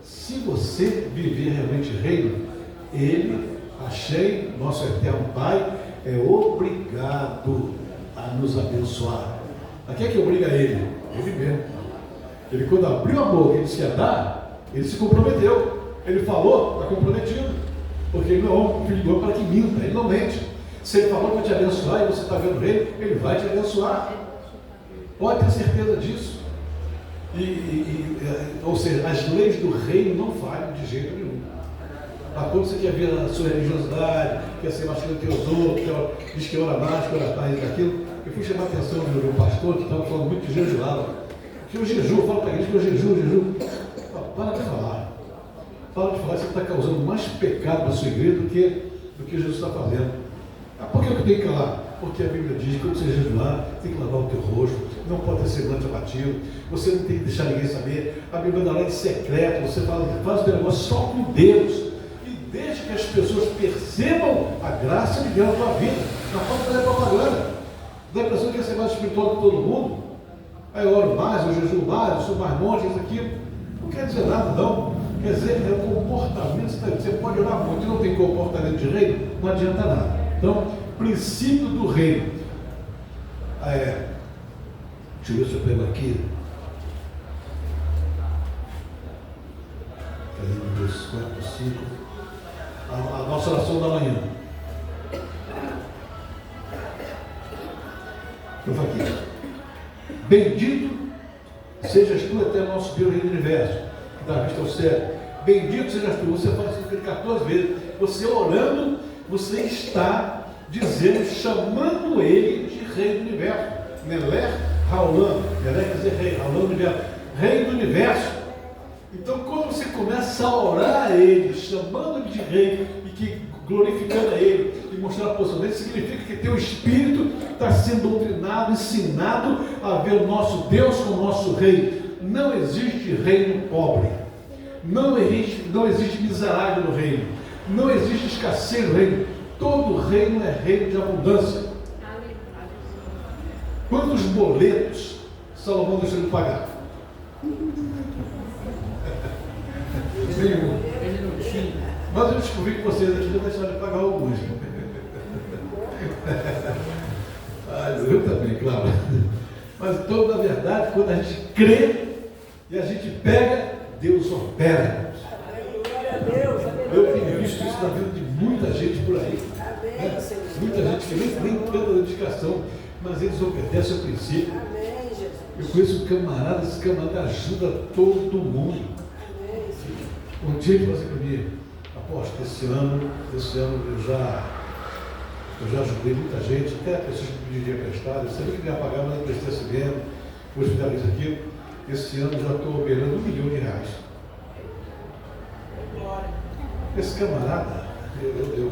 Se você viver realmente reino, ele, achei, nosso eterno Pai, é obrigado a nos abençoar. A quem é que obriga ele? Ele mesmo. Ele, quando abriu a boca e disse que ia dar, ele se comprometeu. Ele falou, está comprometido. Porque ele não é um filho de homem para que minta, ele não mente. Se ele falou para te abençoar e você está vendo ele vai te abençoar. Pode ter certeza disso. Ou seja, as leis do reino não falham de jeito nenhum. Mas quando você quer ver a sua religiosidade, quer ser mais que os outros, diz que ora mais, que ora mais, daquilo. Eu fui chamar a atenção do meu pastor, que estava falando muito de jejuado. Que o jejum, eu falo para a igreja que o jejum. Para de falar. Para de falar, você está causando mais pecado na sua igreja do que Jesus está fazendo. Por que eu tenho que calar? Porque a Bíblia diz que quando você jejuar, tem que lavar o teu rosto, não pode ter semblante abatido, você não tem que deixar ninguém saber. A Bíblia dá lá em secreto, você faz o teu negócio só com Deus. Desde que as pessoas percebam a graça de Deus na tua vida, na forma de fazer propaganda. Dá a impressão que quer ser mais espiritual que todo mundo. Aí eu oro mais, eu jejuo mais, eu sou mais monge, isso aqui. Não quer dizer nada, não. Quer dizer, é o comportamento. Você pode orar muito e não tem comportamento de reino, não adianta nada. Então, princípio do reino. Deixa eu ver se eu pego aqui. Cadê 2, 4, 5? A nossa oração da manhã. Eu falo aqui. Bendito sejas tu até o nosso Deus do universo, que dá vista ao céu. Bendito sejas tu. Você fala isso 14 vezes. Você orando, você está dizendo, chamando ele de Rei do Universo. Melech Haolam. Melech quer dizer Rei, Haolam do Universo. Rei do Universo. Então, quando você começa a orar a Ele, chamando Ele de Rei, e que glorificando a Ele, e mostrando a posição dele, significa que teu espírito está sendo doutrinado, ensinado a ver o nosso Deus como nosso Rei. Não existe reino pobre, não existe miserável no reino, não existe escassez no reino. Todo reino é reino de abundância. Quantos boletos Salomão deixou de pagar? Nenhum. Mas eu descobri que vocês aqui já deixaram de pagar alguns. Eu também, claro. Mas então, na verdade, quando a gente crê e a gente pega, Deus opera. Eu tenho visto isso na vida de muita gente por aí. Muita gente que nem tanta dedicação, mas eles obedecem ao princípio. Eu conheço um camarada, esse camarada ajuda todo mundo. Um dia ele falou assim comigo, aposto, esse ano eu já ajudei muita gente, até pessoas que pediam dinheiro emprestado, eu sabia que me ia pagar, mas eu prestei esse mesmo, hospitalizo aqui. Esse ano eu já estou operando R$1 milhão. Esse camarada, eu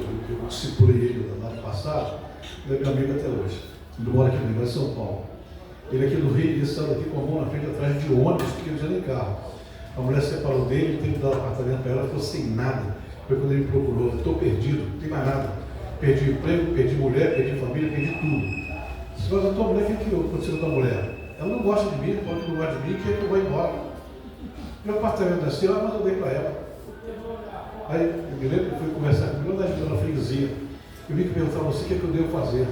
discipulei ele no ano passado, ele é meu amigo até hoje. Ele mora aqui no Rio, em São Paulo. Ele aqui no Rio, ele estava aqui com a mão na frente, atrás de ônibus, porque ele já nem carro. A mulher se separou dele, ele teve que dar um apartamento para ela, ficou sem nada. Foi quando ele me procurou, estou perdido, não tem mais nada. Perdi emprego, perdi mulher, perdi família, perdi tudo. Se faz a tua mulher, o que aconteceu com a tua mulher? Ela não gosta de mim, pode não gosta de mim, quer que eu vá embora. Meu apartamento nasceu, mas eu dei para ela. Aí eu me lembro que fui conversar comigo, na freguesia. Eu vim perguntar a você o que é que eu devo fazer.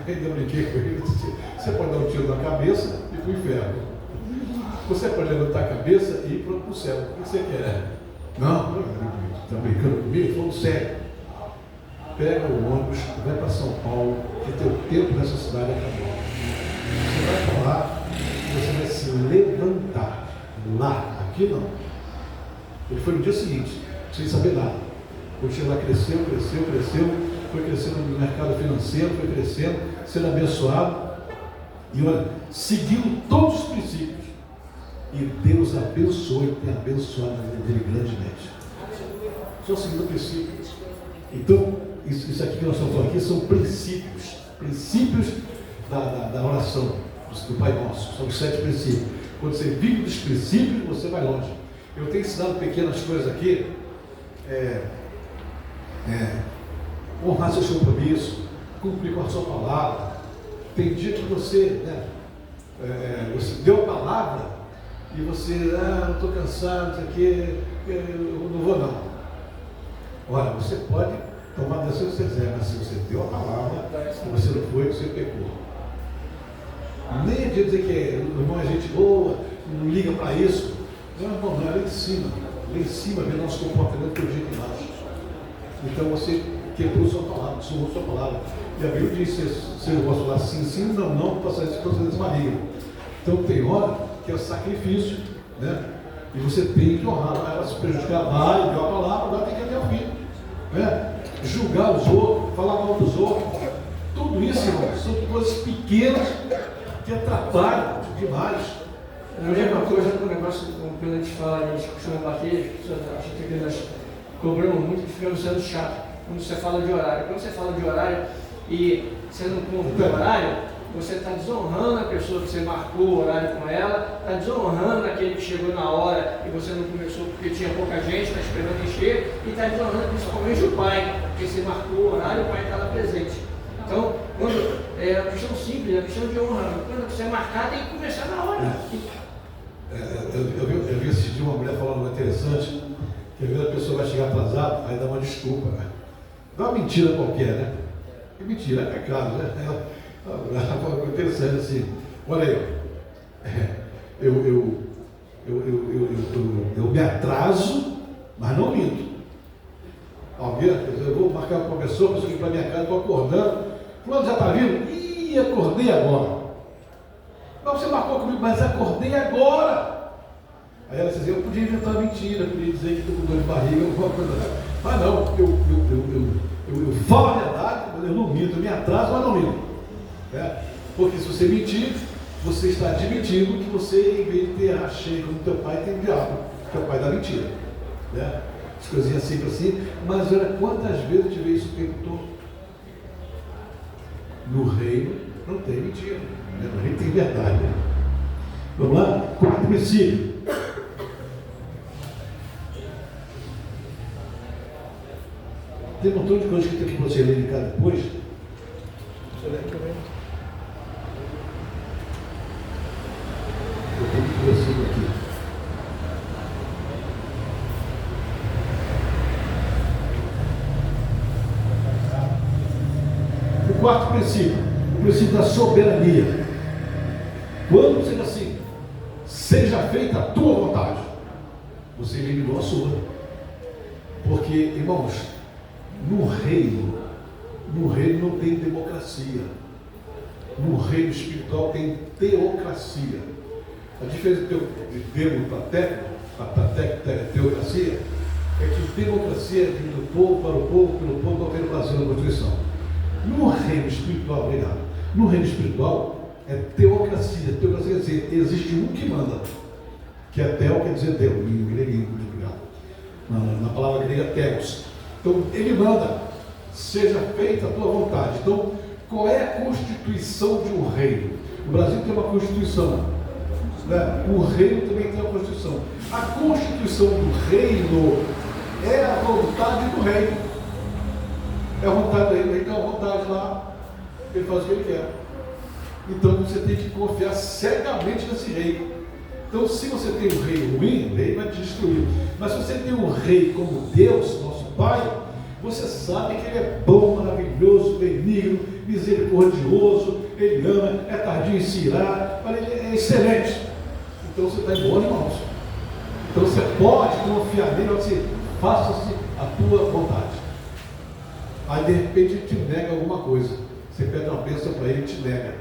Ainda brinquei com ele, disse, você pode dar um tiro na cabeça e ir para o inferno. Você pode levantar a cabeça e ir para o céu. O que você quer? Não, está brincando comigo? Falando sério. Pega o ônibus, vai para São Paulo, que teu tempo nessa cidade acabou. Você vai para lá, você vai se levantar. Lá, aqui não. Ele foi no dia seguinte, sem saber nada. Quando chegou lá, cresceu, foi crescendo no mercado financeiro, foi crescendo, sendo abençoado. E olha, seguindo todos os princípios. E Deus abençoou e tem abençoado a vida dele grandemente. Só seguindo princípios. Então, isso aqui que nós estamos falando aqui são princípios da oração do Pai Nosso. São os 7 princípios. Quando você vive dos princípios, você vai longe. Eu tenho ensinado pequenas coisas aqui. Honrar seus compromissos, cumprir com a sua palavra. Tem dia que você deu a palavra e você, não estou cansado, isso aqui, eu não vou não. Olha, você pode tomar a decisão que você quiser, mas se você deu a palavra, se você não foi, você pecou. Nem adianta dizer que o irmão é gente boa, não liga para isso. Não, irmão, não, é lá em cima. Lá em cima vê nosso comportamento todo dia aqui embaixo. Então você quebrou sua palavra, sumou sua palavra. E a Bíblia diz, se eu posso falar sim, sim, não, não, passar isso para vocês maligno. Então tem hora que é sacrifício, né? E você tem que honrar, vai se prejudicar, vai, deu a palavra, agora tem que ir até o fim. Né? Julgar os outros, falar mal dos outros, tudo isso, irmão, são coisas pequenas que atrapalham demais. Eu lembro uma coisa, um negócio, quando a gente fala, a gente costuma bater, a gente que nós cobramos muito, que ficamos sendo chato quando você fala de horário. Quando você fala de horário e você não cumpre o horário, você está desonrando a pessoa que você marcou o horário com ela, está desonrando aquele que chegou na hora e você não começou porque tinha pouca gente, está esperando encher, e está desonrando principalmente o pai, porque você marcou o horário e o pai está lá presente. Então, é uma questão simples, é uma questão de honra. Quando você marcar, tem que começar na hora. Eu vi esse dia uma mulher falando uma interessante, que às vezes a pessoa vai chegar atrasada, aí dá uma desculpa, né? Dá uma mentira qualquer, né? Que mentira, é claro, né? Interessante assim, olha aí, eu me atraso, mas não minto. Alguém, eu vou marcar com uma pessoa que para minha casa, estou acordando, fulano já está vindo? Ih, acordei agora. Não, você marcou comigo, mas acordei agora. Aí ela dizia, eu podia inventar uma mentira, podia dizer que estou com dor de barriga, alguma coisa. Mas não, eu falo a verdade, mas eu não minto, eu me atraso, mas não minto. Porque se você mentir, você está admitindo que você, em vez de ter cheio como teu pai, tem o diabo, que é o pai da mentira. Né? As coisinhas sempre assim, mas olha quantas vezes eu tive isso o tempo todo. No reino não tem mentira, né? No reino tem verdade. Né? Vamos lá? Quarto princípio. Tem um montão de coisas que tem que você ler cá depois. Você lê aqui mesmo. Eu tenho que versículo aqui. O quarto princípio, o princípio da soberania. Quando você diz assim, seja feita a tua vontade, você eliminou a sua. Porque, irmãos, no reino não tem democracia. No reino espiritual tem teocracia. A diferença de termo para teocracia é que democracia é do povo para o povo, pelo povo, para o Brasil na Constituição. No reino espiritual, obrigado. No reino espiritual é teocracia. Teocracia quer dizer, existe um que manda, que é teo, quer dizer Deus, em grego, obrigado. Na palavra grega teos. Então ele manda, seja feita a tua vontade. Então, qual é a constituição de um reino? O Brasil tem uma constituição, né? O reino também tem uma constituição. A constituição do reino é a vontade do reino. É a vontade do reino, ele tem uma vontade lá, ele faz o que ele quer. Então você tem que confiar cegamente nesse rei. Então, se você tem um rei ruim, o rei vai te destruir. Mas se você tem um rei como Deus, nosso Pai, você sabe que ele é bom, maravilhoso, benigno, misericordioso, ele ama, é tardio em se irar, mas ele é excelente. Então você está em boas mãos. Então você pode confiar nele, assim, faça-se a tua vontade. Aí de repente ele te nega alguma coisa. Você pede uma bênção para ele e te nega.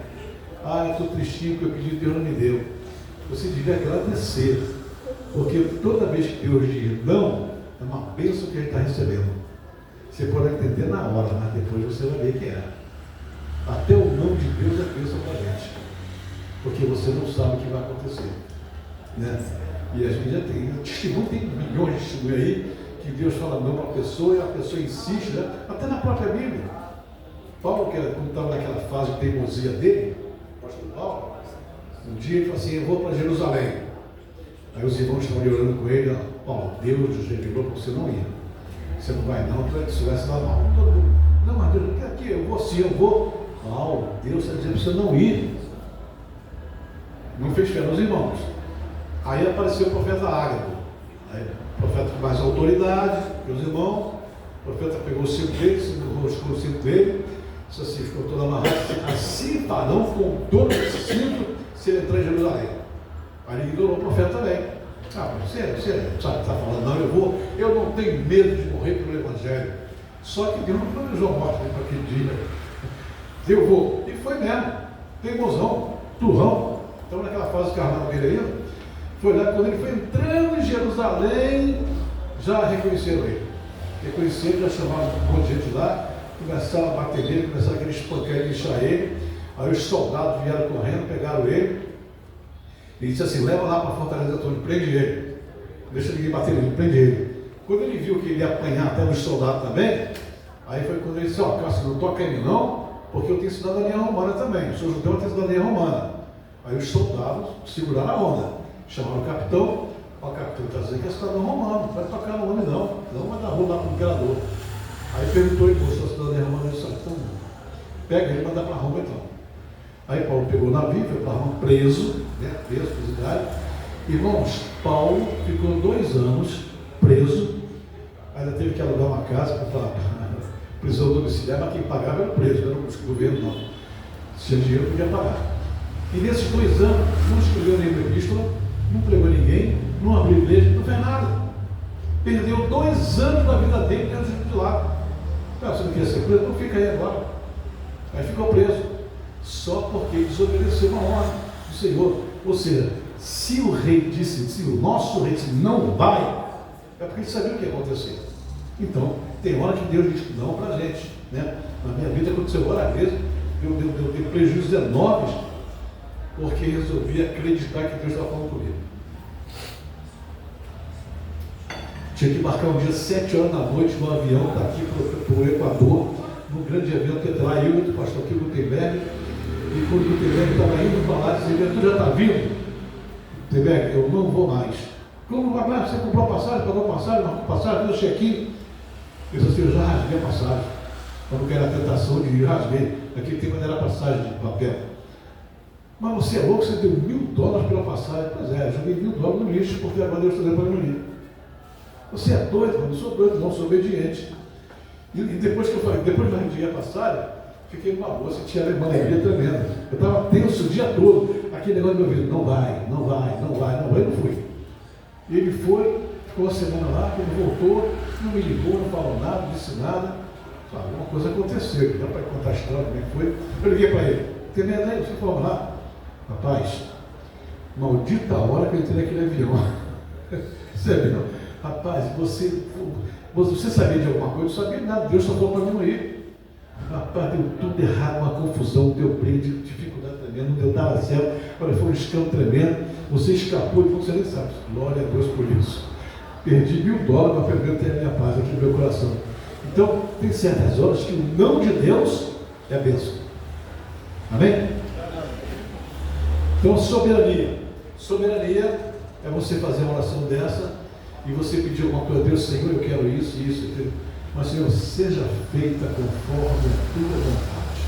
Ah, eu estou tristinho porque eu pedi, Deus não me deu. Você devia agradecer, porque toda vez que Deus diz não, é uma bênção que ele está recebendo. Você pode entender na hora, mas depois você vai ver que é. Até o não de Deus é bênção para a gente, porque você não sabe o que vai acontecer. Né? E a gente já tem testemunho, tem milhões de testemunhos aí, que Deus fala não para a pessoa e a pessoa insiste, né? Até na própria Bíblia. Paulo, quando estava naquela fase de teimosia dele, o pastor Paulo, um dia ele falou assim, eu vou para Jerusalém. Aí os irmãos estavam orando com ele, ó, Paulo, Deus nos revelou para você não ir. Você não vai não, você vai se dar mal. Todo mundo, não, mas Deus, aqui, eu vou sim, eu vou. Paulo, Deus está dizendo para você não ir. Não fez fé nos irmãos. Aí apareceu o profeta Ágabo. Aí, o profeta com mais autoridade que os irmãos. O profeta pegou o cinto dele, roscou o cinto dele, Isso assim, ficou todo amarrado. Assim farão com o dono desse cinto se ele entrar em Jerusalém. Aí ele ignorou o profeta também. Mas você sabe o que está falando? Não, eu não tenho medo de morrer pelo Evangelho. Só que Deus não planejou a morte para aquele dia. Eu vou. E foi mesmo. Teimosão, turrão. Então naquela fase carnal dele ainda, foi lá quando ele foi entrando em Jerusalém, já reconheceram ele. Reconheceram, já chamaram um monte de gente lá, começaram a bater nele, começaram a querer espancar ele, lixar ele. Aí os soldados vieram correndo, pegaram ele e disse assim: leva lá para a fortaleza Antônio, prende ele. Deixa ninguém bater nele, prende ele. Quando ele viu que ele ia apanhar até os soldados também, aí foi quando ele disse: Cássio, não toca em mim não, porque eu tenho cidadania romana também. Eu sou judeu, eu tenho cidadania romana. Aí os soldados seguraram a onda, chamaram o capitão: o capitão está dizendo que é cidadão romano, não vai tocar no homem não vai dar rua lá para o imperador. Aí perguntou ele: mostrou a cidadania romana, ele disse: então pega ele e manda para Roma então. Aí Paulo pegou o navio, foi para Roma preso, presidiário. Irmãos, Paulo ficou 2 anos preso, ainda teve que alugar uma casa para prisão domiciliar, mas quem pagava era o preso, não era o governo não. Se tinha dinheiro, podia pagar. E nesses 2 anos, não escreveu nenhuma epístola, não pregou ninguém, não abriu igreja, não fez nada. Perdeu 2 anos da vida dele dentro de lá. Você não quer ser preso? Não fica aí agora. Aí ficou preso. Só porque desobedeceu uma ordem do Senhor. Ou seja, se o rei disse, se o nosso rei disse não vai, é porque ele sabia o que ia acontecer. Então, tem hora que Deus diz não para a gente. Né? Na minha vida aconteceu várias vezes, eu dei prejuízos enormes, porque resolvi acreditar que Deus estava falando comigo. Tinha que embarcar um dia 7 horas da noite no avião, daqui para o Equador, num grande evento que ia lá eu e o pastor aqui, Gutenberg. E quando o Gutenberg estava indo para lá, dizia: tu já está vindo? Gutenberg, eu não vou mais. Como vai mais? Você comprou passagem, pagou passagem, marcou passagem, deu check-in. Eu disse assim: eu já rasguei a passagem. Eu não quero a tentação de ir, rasguei. Naquele tempo ainda era passagem de papel. Mas você é louco, você deu $1.000 pela passagem. Pois é, eu joguei $1.000 no lixo, porque agora Deus está dando para mim. Você é doido? Eu não sou doido, não, sou obediente. E depois que eu falei, depois que eu rendi a passagem, fiquei numa boa, tinha uma alegria tremenda. Eu estava tenso o dia todo, aquele negócio do meu ouvido: não vai, eu não fui. E ele foi, ficou uma semana lá, quando voltou, não me ligou, não falou nada, não disse nada. Sabe, uma coisa aconteceu, dá para contar a história como é que foi. Eu liguei para ele: tem medo aí? Você falou lá: rapaz, maldita hora que eu entrei naquele avião. Sério, não? Rapaz, você sabia de alguma coisa? Eu não sabia nada, Deus só falou para mim não ir. Rapaz, deu tudo errado, uma confusão, deu briga, dificuldade tremenda, não deu nada certo. Olha, foi um escândalo tremendo. Você escapou, então você nem sabe. Glória a Deus por isso. Perdi $1.000, mas pelo menos tenho a minha paz aqui no meu coração. Então, tem certas horas que o não de Deus é a bênção. Amém? Então, soberania. Soberania é você fazer uma oração dessa e você pedir alguma coisa a Deus: Senhor, eu quero isso, isso. Mas, Senhor, seja feita conforme a tua vontade.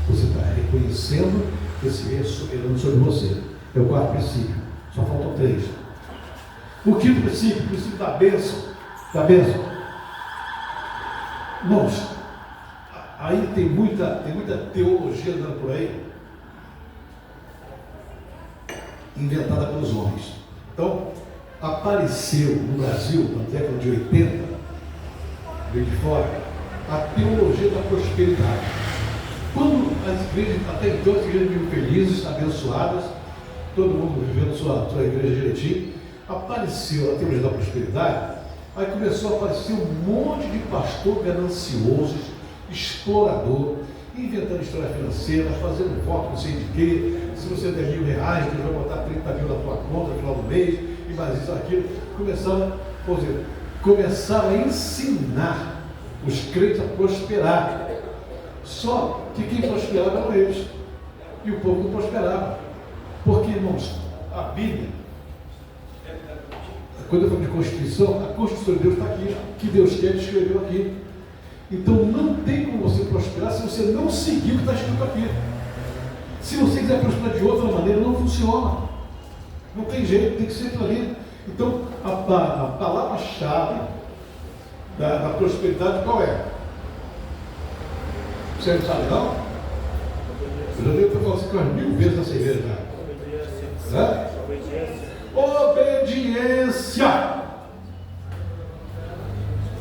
Você está reconhecendo que esse rei é soberano sobre você. É o 4º princípio. Só faltam 3. O 5º princípio, o princípio da bênção. Da bênção. Irmãos, aí tem muita teologia andando por aí, inventada pelos homens. Então, apareceu no Brasil, na década de 80, veio de fora, a teologia da prosperidade. Quando as igrejas, até então as igrejas viviam felizes, abençoadas, todo mundo vivendo sua igreja direitinho, apareceu a teologia da prosperidade, aí começou a aparecer um monte de pastor ganancioso, explorador, inventando história financeira, fazendo voto não sei de quê. Se você der R$1.000, Deus vai botar 30 mil na tua conta no final do mês, e mais isso, aquilo. Começaram a ensinar os crentes a prosperar. Só que quem prosperava eram eles, e o povo não prosperava. Porque, irmãos, a Bíblia, quando eu falo de Constituição, a Constituição de Deus está aqui, que Deus quer, Ele escreveu aqui. Então não tem como você prosperar se você não seguir o que está escrito aqui. Se você quiser prosperar de outra maneira, não funciona. Não tem jeito, tem que ser ali. Então, a palavra-chave da prosperidade qual é? Você não sabe não? Eu já devo ter falado assim umas 1000 vezes nessa igreja já. Né? Obediência.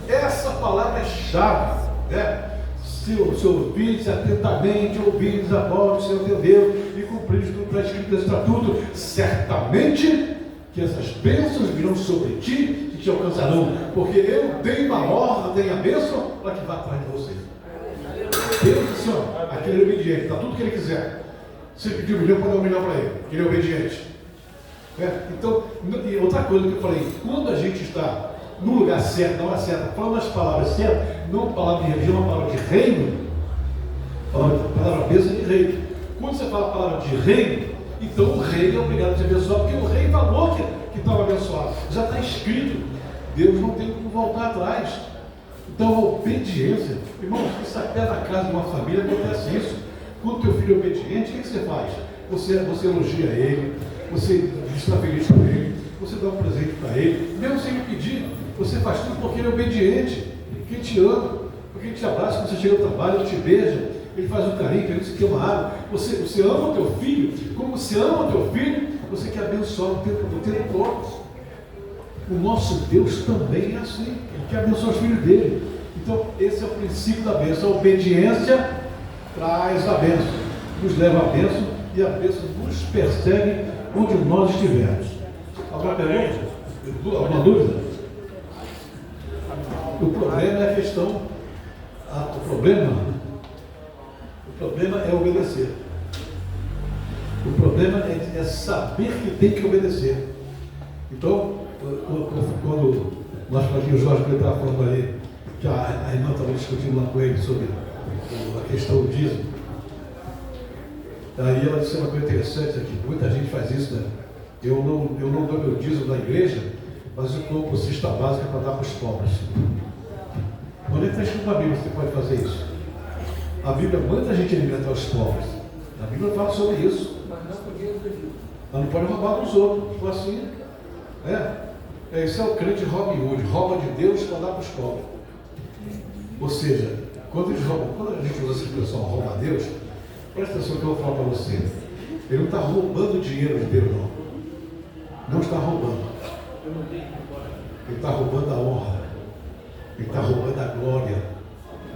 Essa palavra é chave, né? Se ouvirdes atentamente, ouvirdes a voz do Senhor teu Deus e cumprires tudo para escrito desse estatuto, certamente que essas bênçãos virão sobre ti e te alcançarão, porque eu tenho a ordem, a bênção para que vá atrás de você. Deus disse, ó, aquele é obediente, está tudo que ele quiser. Se ele pedir 1 milhão, pode dar 1 milhão para ele, ele é obediente. Então, e outra coisa que eu falei, quando a gente está no lugar certo, na hora certa, falando as palavras certas, não palavra de religião, uma palavra de reino, palavra bênção de reino. Quando você fala a palavra de reino, então o rei é obrigado a te abençoar, porque o rei falou que estava abençoado, já está escrito, Deus não tem como voltar atrás. Então a obediência, irmãos, isso até na casa de uma família acontece isso. Quando o teu filho é obediente, o que você faz? Você elogia ele, você está feliz com ele, você dá um presente para ele, mesmo sem ele pedir, você faz tudo porque ele é obediente, porque ele te ama, porque ele te abraça quando você chega ao trabalho, ele te beija, ele faz um carinho, ele te quer uma água. Você ama o teu filho, como você ama o teu filho, você quer abençoar o tempo todo. O nosso Deus também é assim, ele quer abençoar os filhos dele. Então, esse é o princípio da bênção. A obediência traz a bênção, nos leva à bênção, e a bênção nos persegue onde nós estivermos. Alguma pergunta? Alguma dúvida? O problema é a questão, o problema é obedecer. O problema é saber que tem que obedecer. Então, quando nós aqui, o Jorge estava falando ali, que a irmã estava discutindo lá com ele sobre a questão do dízimo, aí ela disse uma coisa interessante aqui, muita gente faz isso, né? Eu não dou meu dízimo na igreja, mas eu dou por cesta básica para dar para os pobres. Quando ele está escrito na Bíblia, você pode fazer isso. A Bíblia manda a gente alimentar os pobres. A Bíblia fala sobre isso. Mas não pode roubar dos outros. Tipo assim. Esse é o crente Robin Hood. Rouba de Deus para dar para os pobres. Ou seja, quando a gente usa essa expressão rouba a Deus, presta atenção que eu vou falar para você. Ele não está roubando o dinheiro de Deus, não. Não está roubando. Ele está roubando a honra. Ele está roubando a glória.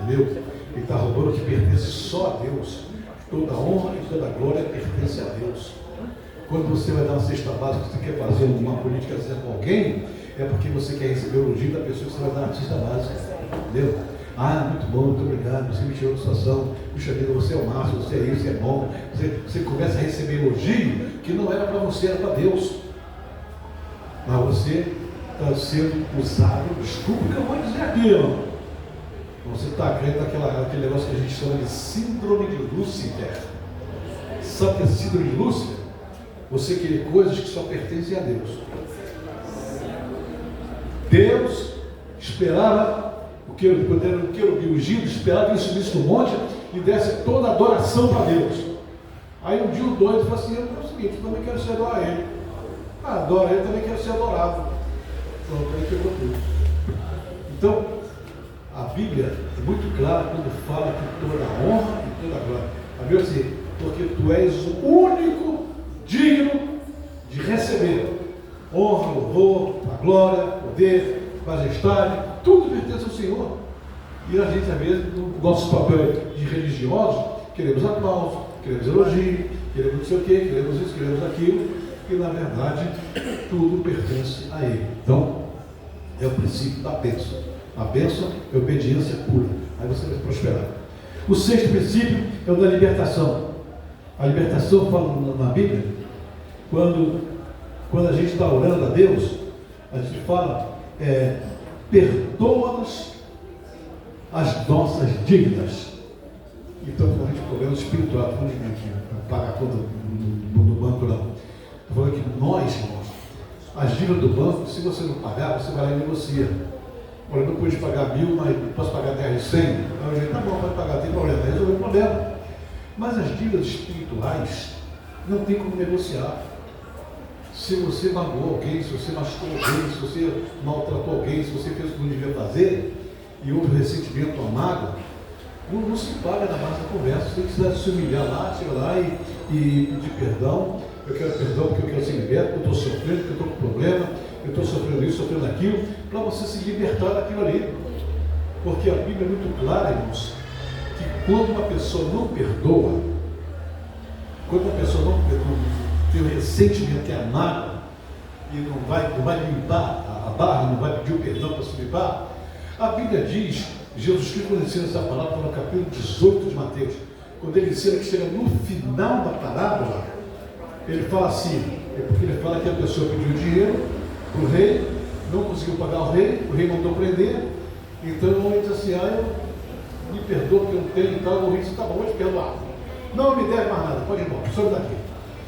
Entendeu? Ele está roubando o que pertence só a Deus. Toda a honra e toda a glória pertence a Deus. Quando você vai dar uma cesta básica, você quer fazer uma política com alguém, é porque você quer receber o elogio da pessoa que você vai dar uma cesta básica. Entendeu? Muito bom, muito obrigado, você me tirou da situação. Puxa vida, você é o máximo, você é isso, é bom. Você começa a receber elogio que não era para você, era para Deus. Mas você está sendo usado, desculpa que eu vou dizer aqui, ó. Você está crendo naquele negócio que a gente chama de síndrome de Lúcifer. Sabe o que é síndrome de Lúcifer? Você querer coisas que só pertencem a Deus. Deus esperava o querubim ungido, esperava que ele subisse no monte e desse toda a adoração para Deus. Aí um dia o doido falou assim: é o seguinte, eu também quero ser adorar ele. Adora ele, também quero ser adorado. Pronto, aí pegou tudo. Então, a Bíblia é muito clara quando fala que toda a honra e toda a glória. A Bíblia diz: porque tu és o único digno de receber honra, louvor, a glória, poder, majestade, tudo pertence ao Senhor. E a gente, às vezes, no nosso papel de religiosos, queremos aplauso, queremos elogio, queremos não sei o quê, queremos isso, queremos aquilo, e na verdade tudo pertence a Ele. Então, é o princípio da bênção. A bênção é obediência pura. Aí você vai prosperar. O sexto princípio é o da libertação. A libertação fala na Bíblia, quando a gente está orando a Deus, a gente fala, perdoa-nos as nossas dívidas. Então, quando a gente problema espiritual, quando a gente paga a conta no banco, não. Estou falando que nós, irmãos, as dívidas do banco, se você não pagar, você vai lá e negocia. Olha, eu não pude pagar 1.000, mas posso pagar 10, 100. Aí a gente, tá bom, pode pagar, tem problema, resolveu o problema. Mas as dívidas espirituais não tem como negociar. Se você magoou alguém, se você machucou alguém, se você maltratou alguém, se você fez o que não devia fazer, e houve ressentimento ou mágoa, Não se paga na base da conversa, você tem que se humilhar lá, chegar lá e pedir perdão. Eu quero perdão porque eu quero ser liberto, porque eu estou sofrendo, porque eu estou com problema, eu estou sofrendo isso, sofrendo aquilo, para você se libertar daquilo ali. Porque a Bíblia é muito clara, irmãos, que quando uma pessoa não perdoa, quando uma pessoa não tem o ressentimento, que é a mágoa, e não vai limpar a barra, não vai pedir o perdão para se limpar, a Bíblia diz, Jesus Cristo, quando ensina essa palavra, no capítulo 18 de Mateus, quando ele ensina que chega no final da parábola, ele fala assim, é porque ele fala que a pessoa pediu dinheiro para o rei, não conseguiu pagar o rei mandou prender, então ele diz assim, eu me perdoa porque eu não tenho e tal, o rei disse, tá bom, vou te perdoar. Não me deve mais nada, pode ir embora, sobe daqui.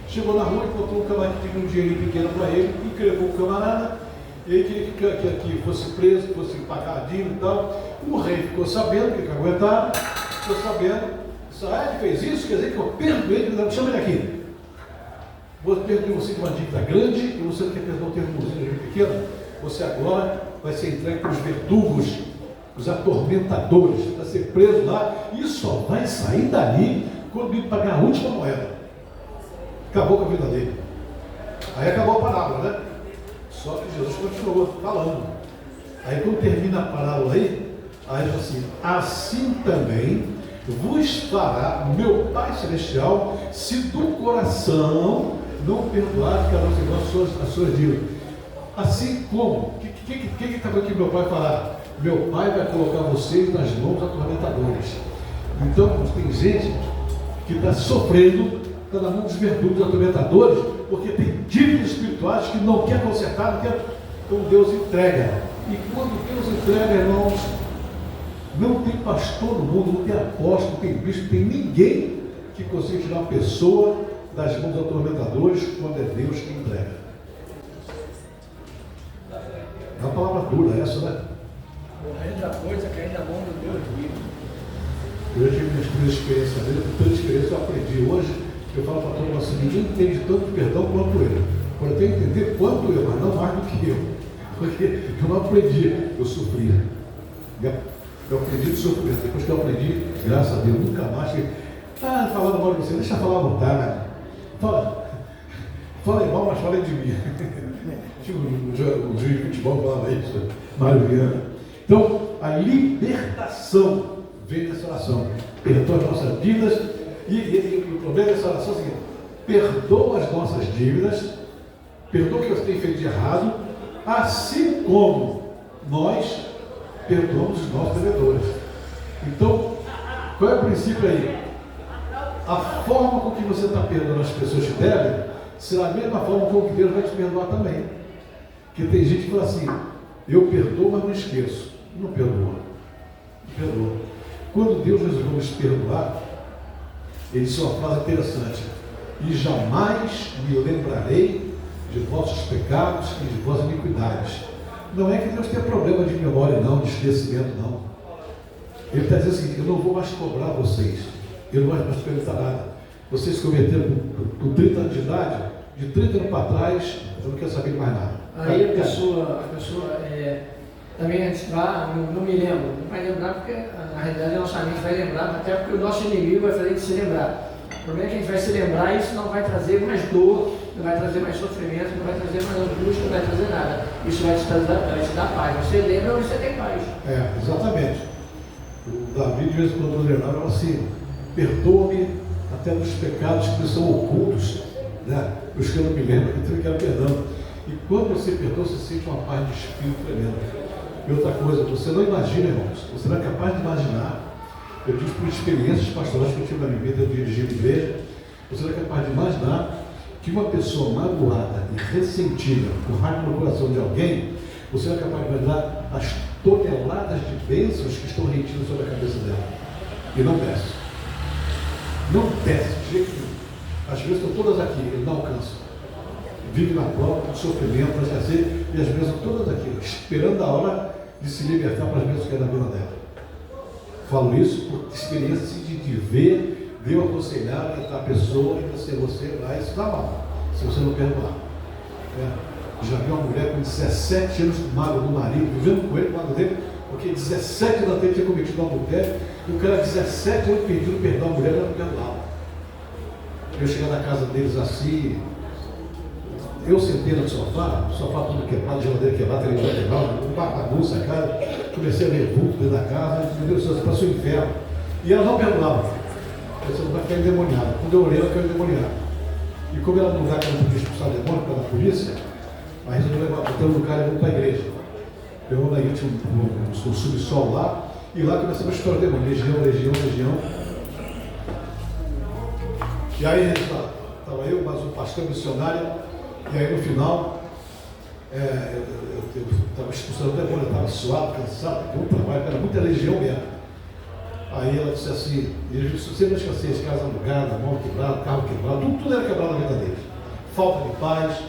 Chegou na rua, encontrou um camarada que tinha um dinheirinho pequeno para ele, entregou o camarada, e ele queria que fosse preso, que fosse pagar a dívida e tal. O rei ficou sabendo, que aguentava, ficou sabendo, disse, ele fez isso, quer dizer que eu perdoei ele, chama ele aqui. Vou perdoar você de uma dívida grande, e você não quer perdoar o teu irmãozinho pequeno, você agora vai ser entregue para os verdugos, os atormentadores, vai ser preso lá, e só vai sair dali quando ele pagar a última moeda. Acabou com a vida dele. Aí acabou a parábola, né? Só que Jesus continuou falando. Aí quando termina a parábola aí diz assim, assim também vos fará meu Pai Celestial, se do coração não perdoar cada um segundo as suas dívidas. Assim como, o que está falando que meu Pai fará? Meu Pai vai colocar vocês nas mãos dos atormentadores. Então, tem gente que está sofrendo, está na mão dos verdugos, atormentadores, porque tem dívidas espirituais que não quer consertar, não quer, então Deus entrega. E quando Deus entrega, irmãos, não tem pastor no mundo, não tem apóstolo, não tem bispo, não tem ninguém que consiga tirar uma pessoa das mãos dos atormentadores quando é Deus que entrega. É uma palavra dura essa, né? Morrendo da coisa que ainda mão do Deus vivo. Eu já tive minhas primeiras experiências dele, com tanta experiência eu aprendi. Hoje eu falo para todo mundo assim, ninguém entende tanto perdão quanto eu. Pode até entender quanto eu, mas não mais do que eu. Porque eu não aprendi, eu sofria. Eu aprendi de sofrimento. Depois que eu aprendi, graças a Deus, nunca mais. Falando mal de você, deixa eu falar à vontade. Fala mal, mas fala de mim. Tipo, o juiz de futebol falava isso, Mário Viana. Então, a libertação vem dessa oração. Perdoa as nossas dívidas. E o problema dessa oração é o seguinte: perdoa as nossas dívidas, perdoa o que você tem feito de errado, assim como nós perdoamos os nossos devedores. Então, qual é o princípio aí? A forma com que você está perdoando as pessoas que devem será a mesma forma com que Deus vai te perdoar também. Porque tem gente que fala assim, eu perdoo, mas não esqueço. Não perdoa. Não perdoa. Quando Deus resolveu nos perdoar, ele disse uma frase interessante: e jamais me lembrarei de vossos pecados e de vossas iniquidades. Não é que Deus tenha problema de memória não, de esquecimento não. Ele está dizendo assim, eu não vou mais cobrar vocês, eu não vou mais perguntar nada. Vocês cometeram com 30 anos de idade, de 30 anos para trás, eu não quero saber mais nada. Aí a pessoa também antes não me lembro, não vai lembrar porque na realidade a nossa mente vai lembrar, até porque o nosso inimigo vai fazer a gente se lembrar. O problema é que a gente vai se lembrar e isso não vai trazer mais dor, não vai trazer mais sofrimento, não vai trazer mais angústia, não vai trazer nada. Isso vai te dar paz. Você lembra, você tem paz. Exatamente. O Davi de vez em quando lembrava, falava assim, perdoa-me até dos pecados que são ocultos, né? Os que eu não me lembro, então eu quero perdão. E quando você perdoa, você sente uma paz de espírito tremenda. E outra coisa, você não imagina, irmãos, você não é capaz de imaginar, eu digo por experiências pastorais que eu tive na minha vida, eu dirigi a igreja, você não é capaz de imaginar que uma pessoa magoada e ressentida, com raiva no coração de alguém, você não é capaz de imaginar as toneladas de bênçãos que estão retidas sobre a cabeça dela. E não desce. Não desce, de jeito nenhum. As bênçãos estão todas aqui, ele não alcança. Vive na prova, com sofrimento, para esquecer, e as bênçãos todas aqui, esperando a hora de se libertar para as bênçãos que é da vida dela. Falo isso por experiência de ver, de eu aconselhar a pessoa e você vai se dar mal, se você não perdoar. Já vi uma mulher com 17 anos com mágoa do marido, vivendo com ele, com mágoa dele, porque 17 anos ele tinha cometido um adultério, E o cara, 17 anos pedindo perdão, a mulher não perdoava. Eu cheguei na casa deles assim, eu sentei no sofá todo quebrado, geladeira quebrada, televisão quebrada, uma bagunça a casa, comecei a ver vulto dentro da casa, meu Deus, isso passou o inferno. E ela não perdoava. Você não vai ficar endemoniada. Quando eu orei, ela ficou endemoniada. E como ela não dá que ela podia expulsar o demônio pela polícia, aí resolveu levar o cara e vamos para a igreja. Eu na igreja tinha um subsolo lá, e lá começamos a estourar o demônio, legião. E aí estava eu, mais um pastor missionário, e aí no final, eu estava expulsando o demônio, eu estava suado, cansado, porque o trabalho era muita legião mesmo. Aí ela disse assim, eu sempre esqueci, casa alugada, mão quebrada, carro quebrado, tudo era quebrado na vida deles. Falta de paz.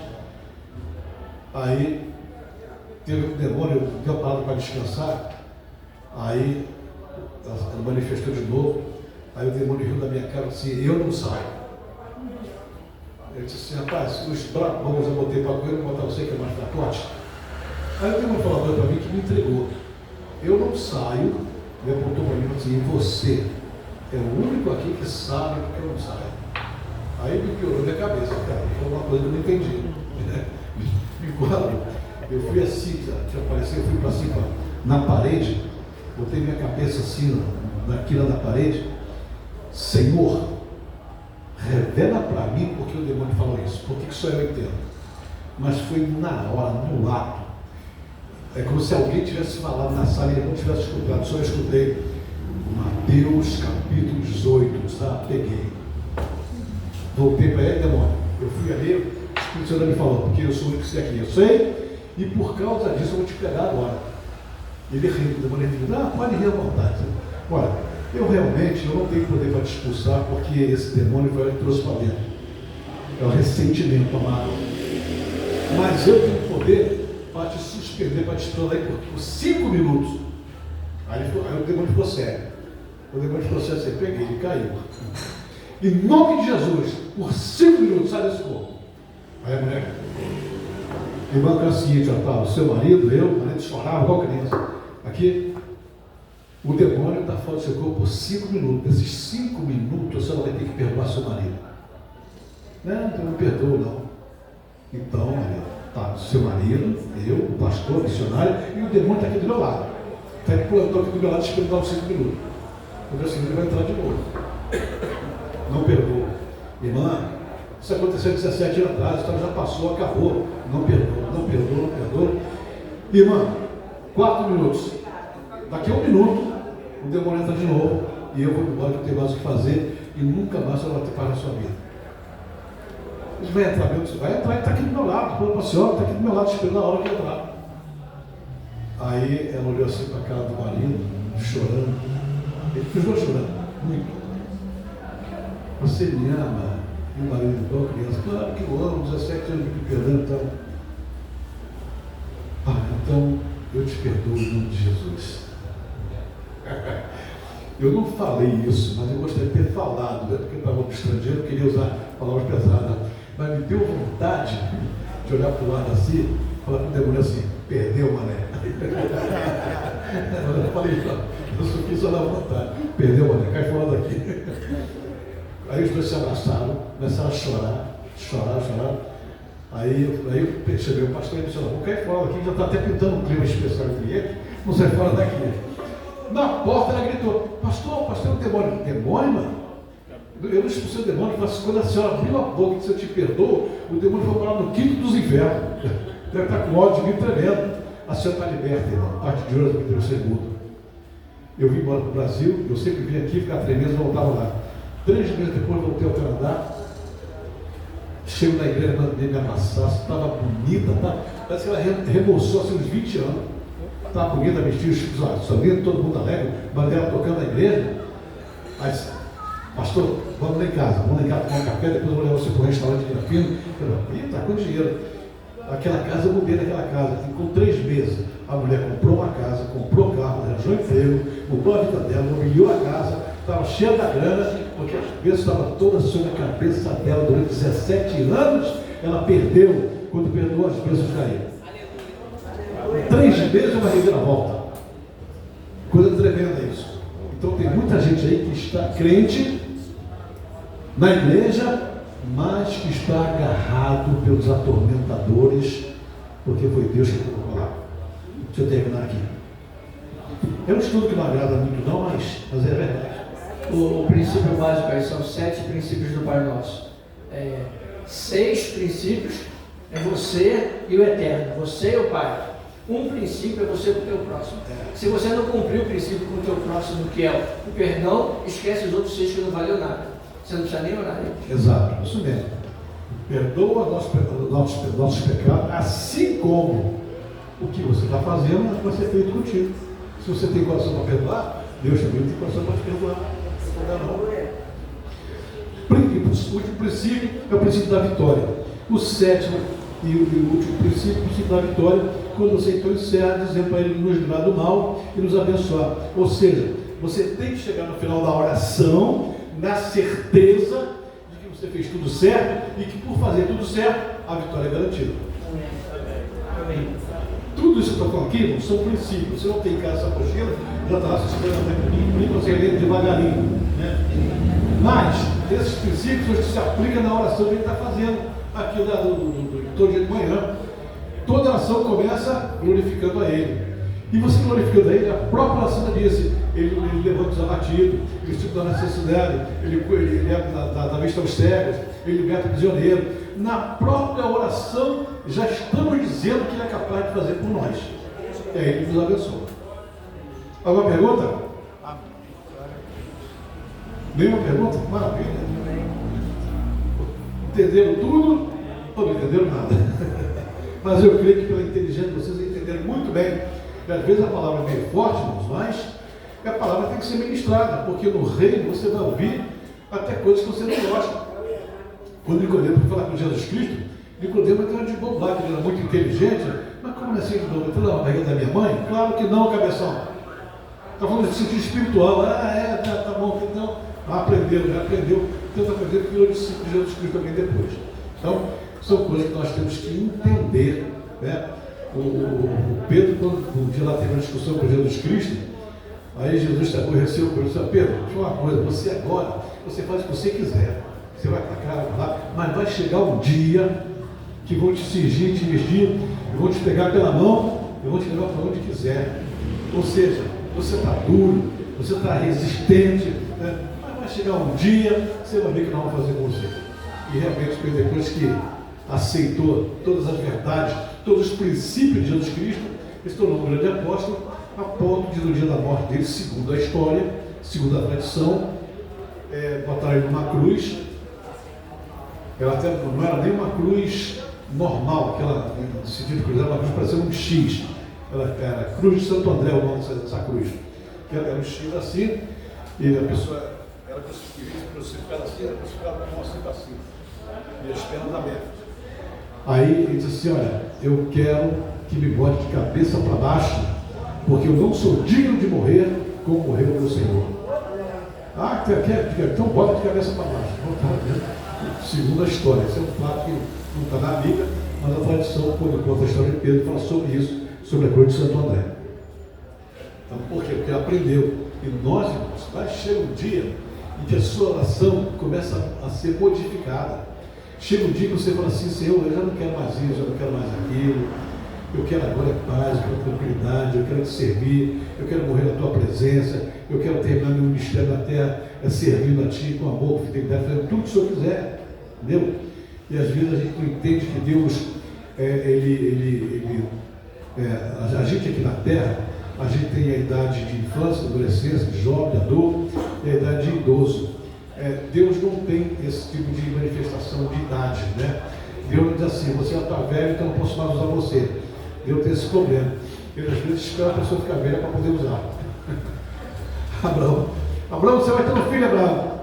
Aí teve um demônio, deu uma parada para descansar. Aí ela manifestou de novo. Aí o demônio riu da minha cara e disse, eu não saio. Eu disse assim, rapaz, os bravos eu botei para coelho, vou botar você que é mais fracote. Aí o demônio falou para mim que me entregou. Eu não saio, me apontou para mim e disse assim, você é o único aqui que sabe que eu não saio. Aí me piorou minha cabeça, cara. Foi uma coisa que eu não entendi. Igual, eu fui assim, que apareceu, eu fui para cima, na parede, botei minha cabeça assim, na quina da parede. Senhor, revela para mim porque o demônio falou isso, porque que só eu entendo. Mas foi na hora, no ato. É como se alguém tivesse falado na sala e eu não tivesse escutado, só eu escutei. Mateus capítulo 18, sabe? Peguei. Voltei para ele, demônio. Eu fui ali, o Espírito Santo me falou, porque eu sou o único que sei aqui, eu sei, e por causa disso eu vou te pegar agora. Ele riu, o demônio riu, pode rir à vontade. Olha, eu realmente não tenho poder para te expulsar, porque esse demônio foi ele que trouxe para dentro. É o ressentimento, amado. Mas eu tenho poder para te suspender, para te tornar por 5 minutos. Aí o demônio ficou sério. O demônio ficou sério, assim, peguei, ele caiu. Em nome de Jesus, por 5 minutos, sai desse corpo. Aí a mulher, irmã, que é o seguinte, o seu marido, o marido chorava igual criança. Aqui, o demônio está fora do seu corpo por 5 minutos. Nesses 5 minutos, você não vai ter que perdoar seu marido. Não me perdoa, não. Então, tá, seu marido, eu, o pastor, o missionário, e o demônio está aqui do meu lado. Está aqui plantou aqui do meu lado, esperando dar os 5 minutos. Quando assim, ele vai entrar de novo. Não perdoa. Irmã, isso aconteceu 17 anos atrás, a história já passou, acabou. Não perdoa. Irmã, 4 minutos. Daqui a 1 minuto, o demônio entra de novo e eu vou embora, que eu tenho mais o que fazer e nunca mais você vai ter paz na sua vida. Ele vai entrar mesmo, você vai entrar, ele está aqui do meu lado, falou para a senhora, está aqui do meu lado, esperando a hora que entrar. Aí ela olhou assim para a cara do marido, chorando. Ele ficou chorando, muito. Você me ama? E o marido igual criança, claro que eu amo, 17 anos me perdendo, então eu te perdoo em nome de Jesus. Eu não falei isso, mas eu gostaria de ter falado, né? Porque para o estrangeiro eu queria usar palavras pesadas, mas me deu vontade de olhar para o lado assim e falar para o demônio assim, perdeu, mané. Eu falei, eu só quis olhar à vontade, perdeu, mané, cai fora daqui. Aí os dois se abraçaram, começaram a chorar. Aí eu percebi, o pastor disse, vou cair fora daqui, já está até pintando um clima especial entre eles, não sai fora daqui. Na porta ela gritou, pastor, é um demônio. Demônio, mano? Eu não expulsei o demônio, mas quando a senhora abriu a boca e disse, eu te perdoo, o demônio foi parar no quinto dos infernos. Deve estar com ódio de mim tremendo. A senhora está liberta, irmão. Parte de hoje eu ser mudo. Eu vim embora para o Brasil, eu sempre vim aqui, ficava 3 meses e voltava lá. 3 meses depois voltei ao Canadá. Chego na igreja, mandei me abraçar, estava bonita, tá? Parece que ela remoçou assim uns 20 anos. Estava bonita, vestida, sorrindo, todo mundo alegre, bandeira tocando na igreja. Aí, pastor, vamos lá em casa tomar um café, depois eu vou levar você para o restaurante aqui na Fina. Ih, está com dinheiro. Aquela casa, eu mudei naquela casa. E com 3 meses, a mulher comprou uma casa, comprou carro, arranjou emprego, mudou a vida dela, mobiliou a casa, estava cheia da grana, porque as bênçãos estavam todas sobre a cabeça dela durante 17 anos. Ela perdeu, quando perdoou, as bênçãos caíram. 3 meses é uma reviravolta. Coisa tremenda isso. Então tem muita gente aí que está crente na igreja, mas que está agarrado pelos atormentadores, porque foi Deus que colocou lá. Deixa eu terminar aqui. É um estudo que não agrada muito não, mas é verdade. O princípio básico aí são 7 princípios do Pai Nosso. 6 princípios é você e o Eterno, você e o Pai. Um princípio é você com o teu próximo. Se você não cumprir o princípio com o teu próximo, que é o perdão, esquece os outros 6 que não valeu nada. Você não precisa nem orar. Exato, isso mesmo. Perdoa nossos pecados, assim como o que você está fazendo vai ser feito contigo. Se você tem coração para perdoar, Deus também tem coração para te perdoar. O último princípio é o princípio da vitória. O sétimo e o último princípio é o princípio da vitória, quando você então encerra dizendo para Ele nos livrar do mal e nos abençoar. Ou seja, você tem que chegar no final da oração na certeza de que você fez tudo certo e que por fazer tudo certo, a vitória é garantida. Amém. Tudo isso que eu estou falando aqui são princípios. Você não tem cara essa apostila, já está lá se esperando, você lê devagarinho. Né? Mas esses princípios se aplicam na oração que a gente está fazendo aqui todo dia de manhã. Toda oração começa glorificando a Ele. E você glorificando a Ele, a própria oração disse, ele levanta os abatidos, ele supra a necessidade, ele dá vista aos cegos, ele liberta o prisioneiro. Na própria oração, já estamos dizendo que Ele é capaz de fazer por nós. E aí Ele nos abençoa. Alguma pergunta? Nenhuma pergunta? Maravilha. Entenderam tudo ou não entenderam nada? Mas eu creio que pela inteligência de vocês entenderam muito bem. E às vezes a palavra é meio forte, irmãos, mas a palavra tem que ser ministrada, porque no reino você vai ouvir até coisas que você não gosta. Quando Nicodemo foi falar com Jesus Cristo, Nicodemo era de bobagem, ele era muito inteligente, mas como nasceu de novo? Ele falou, na barriga da minha mãe? Claro que não, cabeção. Está falando de sentido espiritual. Tá bom, então. Já aprendeu, tenta aprender que virou discípulo de Jesus Cristo também depois. Então, são coisas que nós temos que entender. Né? O Pedro, quando um dia lá teve uma discussão com Jesus Cristo, aí Jesus se aborreceu com ele e disse, Pedro, deixa eu falar uma coisa, você agora, você faz o que você quiser, você vai para cá, vai lá, mas vai chegar um dia que vão te cingir, te vestir, e vão te pegar pela mão, e vão te levar para onde quiser. Ou seja, você está duro, você está resistente, né? Mas vai chegar um dia, você vai ver que nós vamos fazer com você. E realmente foi depois que aceitou todas as verdades, todos os princípios de Jesus Cristo, ele se tornou um grande apóstolo, a ponto de no dia da morte dele, segundo a história, segundo a tradição, botaram ele numa cruz. Ela até não era nem uma cruz normal, aquela, no sentido de cruz, era uma cruz parecendo um X. Ela era Cruz de Santo André, o nome dessa cruz. Era um X assim, e a pessoa era crucificada assim, era crucificada com a mão assim, e as pernas abertas. Aí ele disse assim, olha, eu quero que me bote de cabeça para baixo, porque eu não sou digno de morrer como morreu o meu Senhor. Ah, então bota de cabeça para baixo. Segundo a história, esse é um fato que não está na Bíblia, mas a tradição, quando conta a história de Pedro, fala sobre isso, sobre a cruz de Santo André. Então, por quê? Porque ele aprendeu. E nós, irmãos, vai chegar um dia em que a sua oração começa a ser modificada. Chega um dia que você fala assim, Senhor, eu já não quero mais isso, eu não quero mais aquilo, eu quero agora paz, eu quero tranquilidade, eu quero te servir, eu quero morrer na tua presença, eu quero terminar meu ministério na terra servindo a ti com amor, com fidelidade, fazendo tudo que o Senhor quiser, entendeu? E às vezes a gente não entende que Deus, a gente aqui na terra, a gente tem a idade de infância, adolescência, de jovem, de adulto, e a idade de idoso. Deus não tem esse tipo de manifestação de idade, né? Deus diz assim, você já está velho, então não posso mais usar você. Deus tem esse problema. Ele às vezes espera a pessoa ficar velha para poder usar. Abraão, você vai ter um filho, Abraão.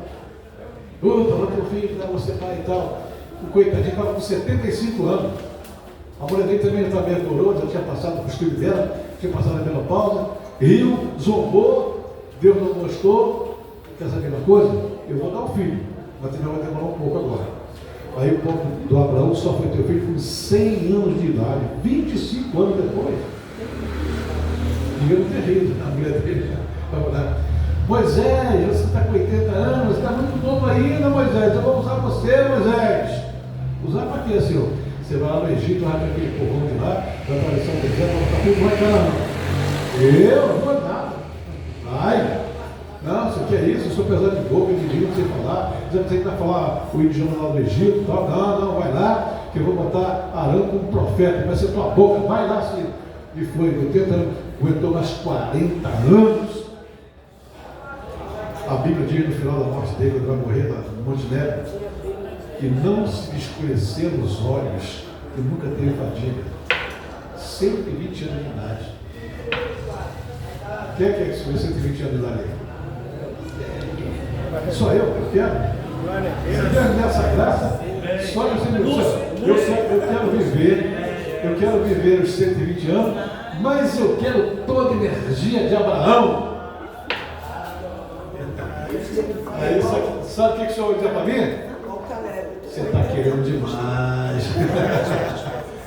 Vai ter um filho, você pai e tal. O coitadinho estava com 75 anos. A mulher dele também já estava meio coroa, já tinha passado o costume dela, tinha passado a menopausa, riu, zombou, Deus não gostou. Quer saber uma coisa? Eu vou dar um filho, mas também vai demorar um pouco agora. Aí o povo do Abraão só foi ter filho com 100 anos de idade, 25 anos depois. Ninguém não ter rido, a mulher dele. Moisés, você está com 80 anos, você está muito novo ainda, Moisés, eu vou usar você, Moisés. Usar para quê, Senhor? Você vai lá no Egito, vai ter aquele povão de lá, vai aparecer um deserto, vai ficar tudo bacana. Eu não vou nada. Vai. Não, você quer isso? Eu sou pesado de boca, de não sei falar, dizendo que você vai falar o idioma lá do Egito, tal. Não, vai lá, que eu vou botar Arão como profeta, vai ser tua boca, vai lá, se e foi 80 anos, aguentou mais 40 anos. A Bíblia diz no final da morte dele, ele vai morrer no Monte Nebo, que não se escureceram os olhos, que nunca teve fadiga. 120 anos de idade. Quem é que sobre 120 anos de idade? Só eu quero. Você quer nessa graça? Só você me eu quero viver os 120 anos, mas eu quero toda a energia de Abraão. Aí, sabe o que o senhor vai dizer para mim? Você está querendo demais.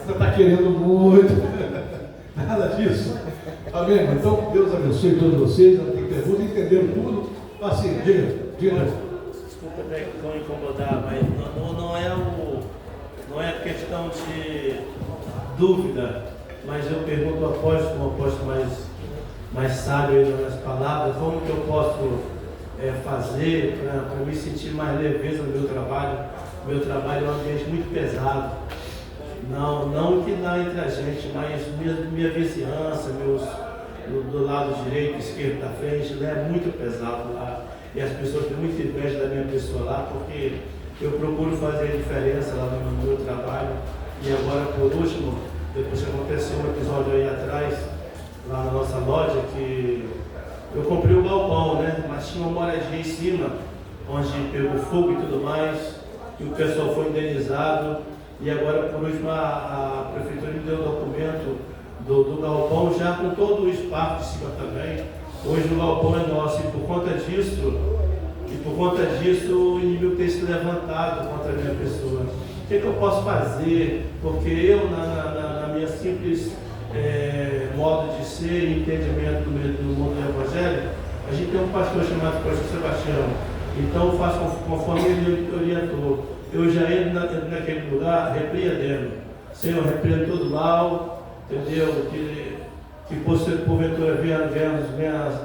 Você está querendo muito. Nada disso. Amém? Então, Deus abençoe todos vocês. Tem perguntas, entenderam tudo? Assim, diga. Desculpa até incomodar, mas não é questão de dúvida, mas eu pergunto ao apóstolo, um apóstolo mais sábio nas palavras, como que eu posso fazer para me sentir mais leveza no meu trabalho. Meu trabalho é um ambiente muito pesado, não que dá entre a gente, mas minha vizinhança, do lado direito, esquerdo, da frente, né, é muito pesado lá, e as pessoas têm muita inveja da minha pessoa lá, porque eu procuro fazer a diferença lá no meu trabalho. E agora, por último, depois que aconteceu um episódio aí atrás, lá na nossa loja, que eu comprei o galpão, né? Mas tinha uma moradia em cima, onde pegou fogo e tudo mais, e o pessoal foi indenizado. E agora, por último, a prefeitura me deu o documento do galpão, já com todo o espaço de cima também. Hoje o galpão é nosso, e por conta disso o inimigo tem se levantado contra a minha pessoa. O que eu posso fazer? Porque eu, na minha simples modo de ser e entendimento do mundo do Evangelho, a gente tem um pastor chamado Pastor Sebastião. Então eu faço conforme ele orientou. Eu já entro naquele lugar repreendendo. Senhor, repreendo todo mal, entendeu? Que porventura venha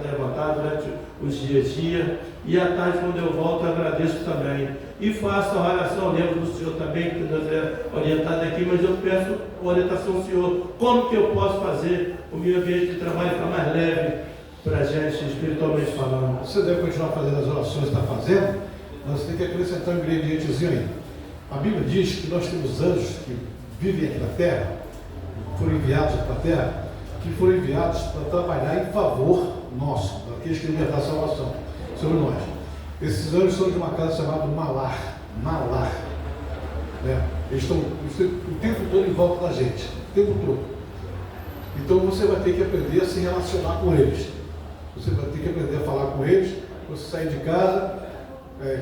levantar durante os dias a dia. E à tarde, quando eu volto, eu agradeço também. E faço a oração, lembro do Senhor também, que Deus é orientado aqui, mas eu peço orientação ao Senhor. Como que eu posso fazer o meu ambiente de trabalho ficar mais leve para a gente, espiritualmente falando? Você deve continuar fazendo as orações que está fazendo, mas você tem que acrescentar um ingredientezinho aí. A Bíblia diz que nós temos anjos que vivem aqui na terra, foram enviados aqui para a terra, que foram enviados para trabalhar em favor nosso, daqueles que querem dar salvação sobre nós. Esses anjos são de uma casa chamada Malar. Né? Eles estão o tempo todo em volta da gente, o tempo todo. Então você vai ter que aprender a se relacionar com eles. Você vai ter que aprender a falar com eles. Você sair de casa,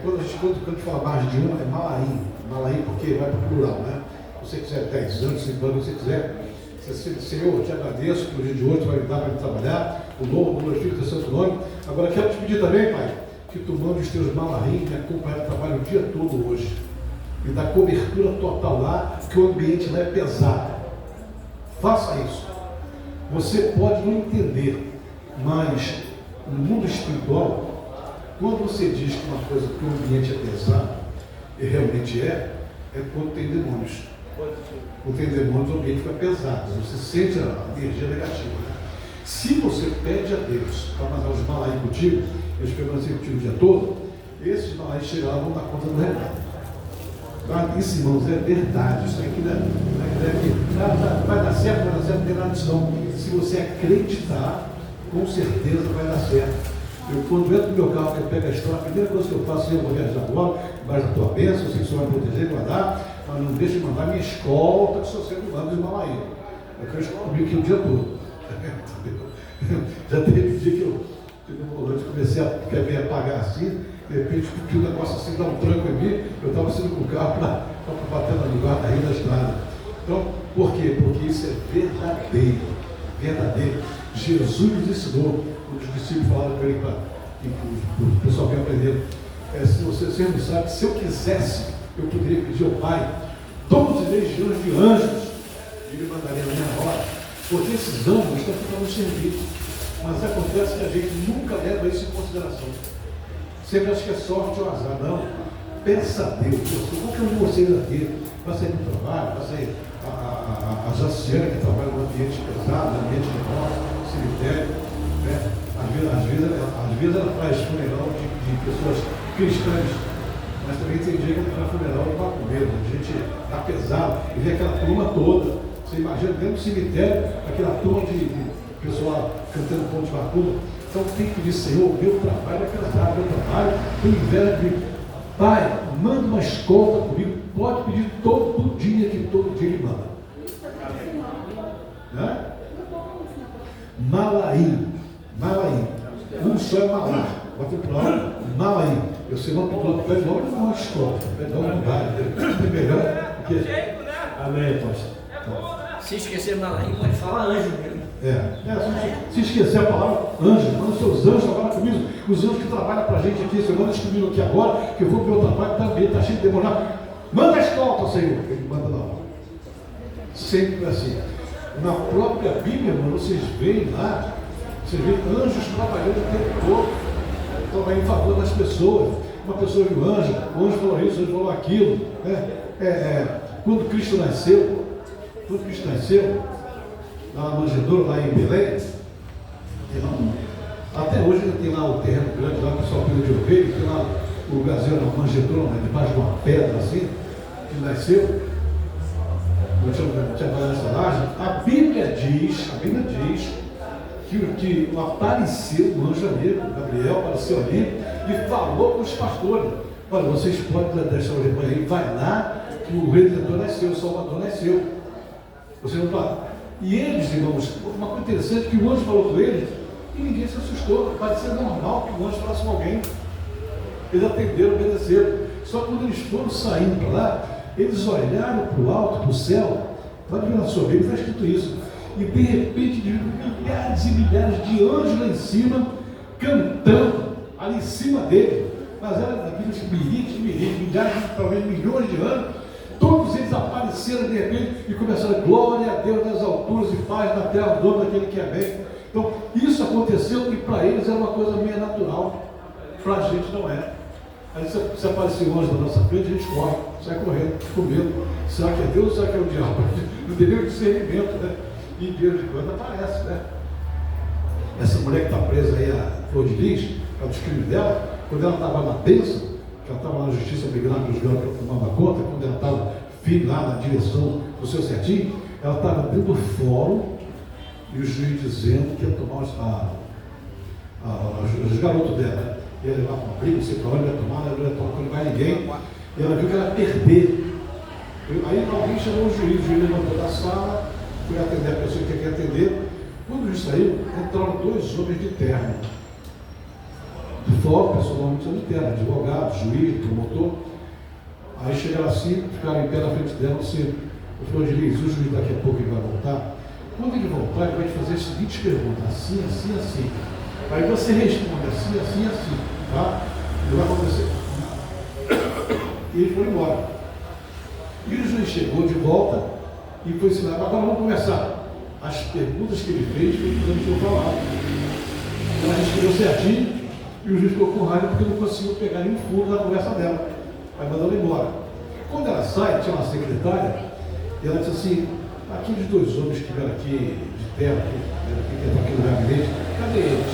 quando a gente fala mais de um, é Malaim, porque vai para o plural, né? Se você quiser 10 anos, 5 anos, se você quiser, Senhor, eu te agradeço que o dia de hoje tu vai me dar para me trabalhar, o novo, glorifica o teu santo nome. Agora quero te pedir também, Pai, que tu mande os teus Malarim me acompanhar no trabalho o dia todo hoje. Me dá cobertura total lá, porque o ambiente lá é pesado. Faça isso. Você pode não entender, mas no mundo espiritual, quando você diz que uma coisa, que o ambiente é pesado, e realmente é quando tem demônios. Quando tem demônios, o ambiente fica pesado, você sente a energia negativa. Se você pede a Deus para mandar os Malaí contigo, eles permanecem contigo o dia todo, esses Malaí chegaram vão dar conta do recado. Isso, irmãos, é verdade. Isso aqui vai dar certo, não tem nada disso não. Se você acreditar, com certeza vai dar certo. Eu, quando entro no meu carro, eu pego a história, a primeira coisa que eu faço, eu vou viajar agora, debaixo da tua bênção, eu sei que o Senhor vai proteger, vai dar, mas não deixe de mandar minha escolta, que sou sempre lá dos Malaí. Eu quero comigo aqui o dia todo. Já teve um dia que eu comecei a querer apagar assim, de repente o negócio assim, dá um tranco em mim, eu estava saindo com o carro para bater no guarda-rei da estrada. Então, por quê? Porque isso é verdadeiro. Jesus nos ensinou, quando os discípulos falaram para ele o pessoal quer aprender. Se você não sabe, se eu quisesse, eu poderia pedir ao Pai todas as legiões de anjos, e ele mandaria na minha hora, porque esses anjos estão para nos servir. Mas acontece que a gente nunca leva isso em consideração. Sempre acha que é sorte ou azar. Não. Peça a Deus. Qualquer um de vocês aqui vai sair do trabalho, vai sair a Jaciana, que trabalha no ambiente pesado, no ambiente de morte, no cemitério. Né? Às vezes ela faz funeral de pessoas cristãs, mas também tem dia que ela faz funeral de macumbeiro. A gente está pesado e vê aquela turma toda. Você imagina dentro do cemitério, aquela turma de pessoal cantando ponto de macumba. Então tem que pedir, Senhor, meu trabalho é pesado, meu trabalho, eu invejo de Pai, manda uma escolta comigo, pode pedir todo dia, que todo dia ele manda. Né? Malaí. Um só é Malá. Bota o plural, Malaí. Eu sei o nome do pede logo uma escolta. Pede logo não vai. É melhor. Porque... Amém, pastor. Se esquecer Malaí, pode falar anjo mesmo. Se esquecer a palavra anjo, manda seus anjos trabalhar comigo. Os anjos que trabalham para a gente aqui, você manda comigo aqui agora, que eu vou para o meu trabalho também, está cheio de demorado. Manda a escolta, Senhor. Ele manda na hora. Sempre assim. Na própria Bíblia, mano, vocês veem lá, vocês veem anjos trabalhando o tempo todo, trabalhando em favor das pessoas. Uma pessoa viu o anjo falou isso, o anjo falou aquilo. Né? Quando Cristo nasceu, lá na manjedoura, lá em Belém, até hoje ainda tem lá o terreno grande, lá o pessoal cuida de ovelha, tem lá o lugarzinho na manjedoura, né, debaixo de uma pedra assim, que nasceu, não tinha nessa laje. A Bíblia diz que apareceu um anjo amigo, Gabriel, apareceu ali e falou com os pastores: olha, vocês podem deixar o rebanho aí, vai lá, que o Redentor nasceu, o Salvador nasceu. Você não está. E eles, irmãos, uma coisa interessante que o anjo falou com eles e ninguém se assustou. Parecia normal que o anjo falasse com alguém. Eles atenderam, obedeceram. Só que quando eles foram saindo para lá, eles olharam para o alto, para o céu. Pode ver na sua Bíblia, está escrito isso. E de repente, milhares e milhares de anjos lá em cima, cantando ali em cima dele. Mas era daqueles milhares, talvez milhões de anos. Todos eles apareceram de repente e começaram: glória a Deus nas alturas e paz na terra, dono daquele que é bem. Então, isso aconteceu e para eles era uma coisa meio natural. Para a gente não é. Aí se aparecer um anjo na nossa frente, a gente corre, sai correndo, com medo. Será que é Deus ou será que é o diabo? Não tem nem o discernimento, né? E de vez em quando aparece, né? Essa mulher que está presa aí, a Flor de Lis, é dos crimes dela, quando ela estava na bênção, que ela estava na justiça brigando com os garotos que ela tomava conta, quando ela estava firme lá na direção do seu certinho, ela estava dentro do fórum e o juiz dizendo que ia tomar os garotos dela. Ia levar para uma briga, não sei para onde ia tomar, não ia tomar quando vai ninguém. E ela viu que ela ia perder. Aí alguém chamou o juiz levantou da sala, foi atender a pessoa que quer atender. Quando o juiz saiu, entraram dois homens de terno. De fora, pessoalmente de terno, advogado, juiz, promotor. Aí chegaram assim, ficaram em pé na frente dela, assim: o Flor de Lis, o juiz daqui a pouco ele vai voltar. Quando ele voltar, ele vai te fazer as seguintes perguntas: assim, assim, assim. Aí você responde assim, assim, assim, tá? Não vai acontecer. E ele foi embora. E o juiz chegou de volta e foi ensinado: agora vamos começar. As perguntas que ele fez foi o que ele tinha falado. Ela respondeu certinho e o juiz ficou com raiva porque não conseguiu pegar nenhum furo na conversa dela. Aí mandou ela embora. Quando ela sai, tinha uma secretária e ela disse assim: aqueles dois homens que vieram aqui de terra, que estão aqui no gabinete, cadê eles?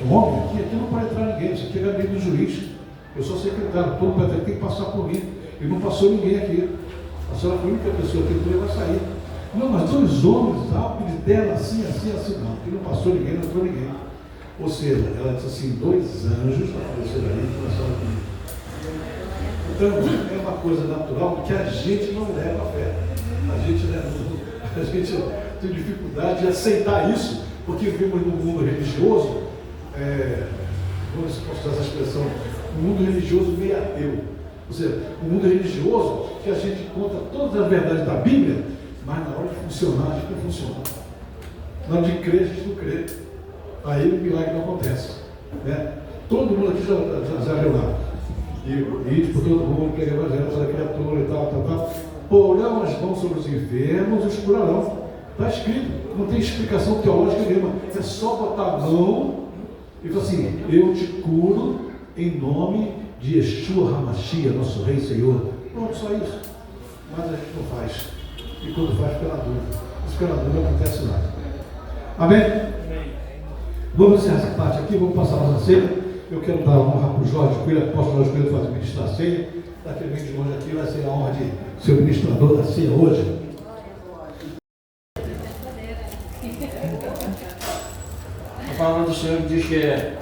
O homem aqui não pode entrar ninguém, isso aqui é gabinete do juiz. Eu sou secretário, todo para tem que passar por mim. E não passou ninguém aqui. A senhora foi a única pessoa que entrou e vai sair. Não, mas dois homens, algo de dela, assim, assim, assim. Não, porque não passou ninguém, não entrou ninguém. Ou seja, ela disse assim: dois anjos apareceram ali e começaram comigo. Então, é uma coisa natural que a gente não leva a fé. A gente tem dificuldade de aceitar isso, porque vivemos num mundo religioso, posso usar essa expressão, um mundo religioso meio ateu. Ou seja, um mundo religioso que a gente conta todas as verdades da Bíblia, mas na hora de funcionar, a gente não funciona. Na hora de crer, a gente não crê. Aí o milagre não acontece. Né? Todo mundo aqui já leu lá. E por todo mundo, pregar o evangelho para a criatura e tal. Porão as mãos sobre os enfermos e os curarão. Está escrito, não tem explicação teológica nenhuma. É só botar a mão e falar assim: eu te curo em nome de Yeshua HaMashiach, nosso Rei e Senhor. Pronto, só isso. Mas a gente não faz. E quando faz, pela dúvida. Mas pela dúvida não acontece nada. Amém? Vamos encerrar essa parte aqui, vamos passar a nossa ceia. Eu quero dar a honra para o Jorge Coelho, apóstolo Jorge Coelho, fazer ministrar a ceia. Daquele vem de longe aqui, vai ser a honra de ser o ministrador da ceia hoje. A palavra do Senhor diz que é: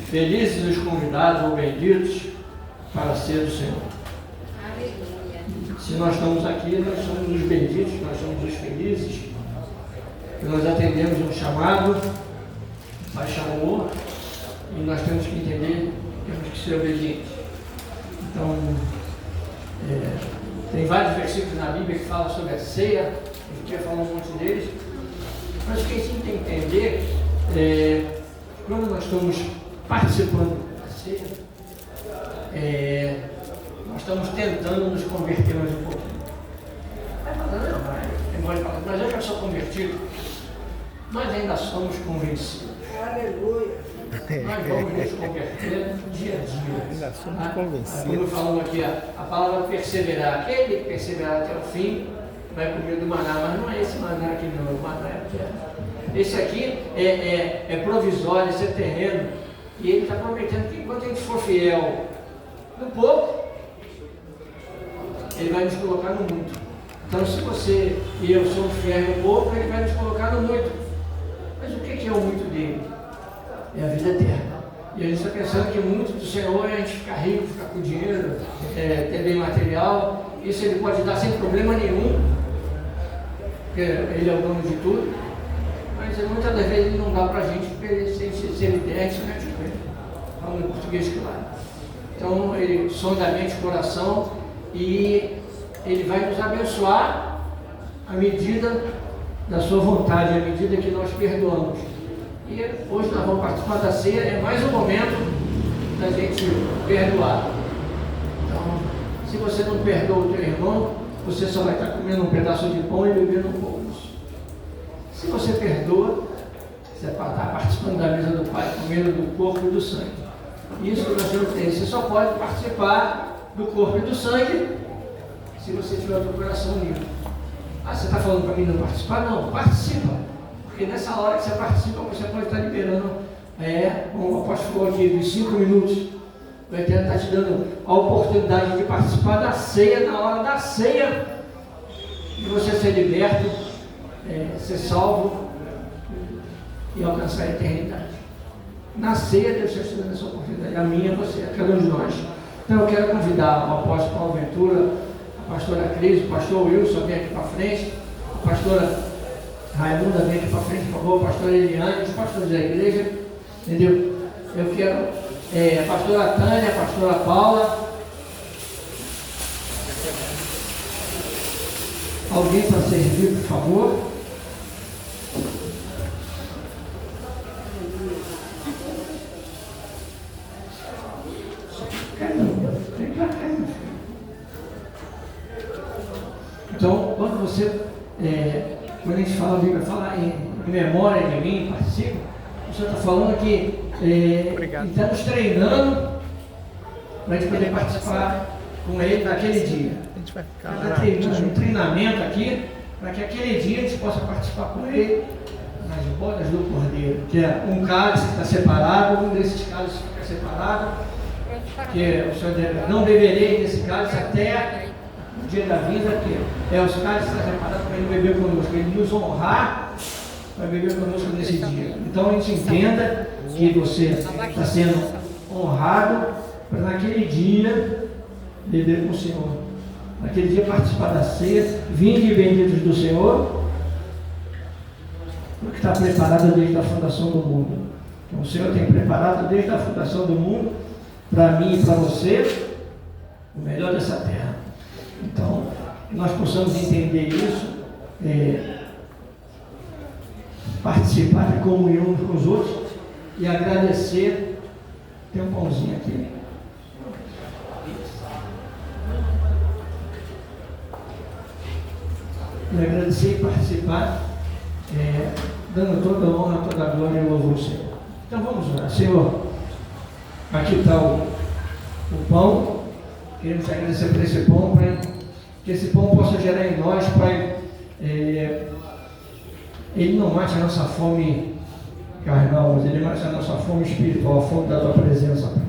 felizes os convidados ou benditos para ser do Senhor. Se nós estamos aqui, nós somos os benditos, nós somos os felizes, que nós atendemos um chamado, o Pai chamou, e nós temos que entender, temos que ser obedientes. Então, tem vários versículos na Bíblia que falam sobre a ceia, a gente ia falar um monte deles, mas o que a gente tem que entender quando nós estamos participando da ceia, nós estamos tentando nos converter mais um pouquinho. Vai falando, não, mas eu já sou convertido. Nós ainda somos convencidos. Aleluia. Nós vamos nos converter dia a dia. Ainda somos convencidos. Como falamos aqui, a palavra perseverar. Aquele que perseverar até o fim vai comer do maná, mas não é esse maná aqui não, o maná é eterno. Esse aqui é provisório, esse é terreno. E ele está prometendo que enquanto a gente for fiel no pouco, ele vai nos colocar no muito. Então, se você e eu somos fiéis no pouco, ele vai nos colocar no muito. Mas o que é o muito dele? É a vida eterna. E a gente está pensando que muito do Senhor é a gente ficar rico, ficar com dinheiro, ter bem material. Isso ele pode dar sem problema nenhum, porque ele é o dono de tudo. Mas muitas das vezes ele não dá para a gente, porque se ele der, a gente não é de coisa. Falando em português, claro. Então, ele sonda a mente, o coração, e ele vai nos abençoar à medida da sua vontade, à medida que nós perdoamos. E hoje nós vamos participar da ceia, é mais um momento da gente perdoar. Então, se você não perdoa o teu irmão, você só vai estar comendo um pedaço de pão e bebendo um pouco. Se você perdoa, você vai estar participando da mesa do Pai, comendo do corpo e do sangue. Isso que nós não temos. Você só pode participar do corpo e do sangue se você tiver o teu coração livre. Ah, você está falando para mim não participar? Não, participa. Porque nessa hora que você participa, você pode estar liberando, como o apóstolo falou aqui, dos 5 minutos. O Eterno está te dando a oportunidade de participar da ceia, na hora da ceia, de você ser liberto, ser salvo e alcançar a eternidade. Na ceia, Deus está te dando essa oportunidade, a minha, a você, a cada um de nós. Então eu quero convidar o apóstolo Paulo Ventura, a pastora Cris, o pastor Wilson, vem aqui para frente, a pastora Raimunda, vem aqui para frente, por favor, a pastora Eliane, os pastores da igreja, entendeu? Eu quero a pastora Tânia, a pastora Paula, alguém para servir, por favor. Então, quando você, quando a gente fala, a Bíblia fala em memória de mim, participa, o Senhor está falando que ele está nos treinando para a gente poder participar com ele naquele dia. A gente vai ficar Está treinando um treinamento aqui, para que aquele dia a gente possa participar com ele nas bodas do Cordeiro, que é um cálice que está separado, um desses cálices fica separado, que o Senhor não beberei desse cálice até o dia da vida, que os cálices estão separados para ele beber conosco, ele nos honrar para beber conosco nesse dia. Então a gente entenda que você está sendo honrado para naquele dia beber com o Senhor, naquele dia participar da ceia, vinde benditos do Senhor, porque está preparado desde a fundação do mundo. Então o Senhor tem preparado desde a fundação do mundo para mim e para você o melhor dessa terra. Então, nós possamos entender isso, participar de comunhão uns com os outros, e agradecer. Tem um pãozinho aqui. E agradecer e participar, dando toda a honra, toda a glória e louvor ao Senhor. Então vamos lá. Senhor, aqui está o pão. Queremos te agradecer por esse pão, Pai. Que esse pão possa gerar em nós, Pai. Ele não mate a nossa fome carnal, mas ele mate a nossa fome espiritual, a fome da tua presença, Pai.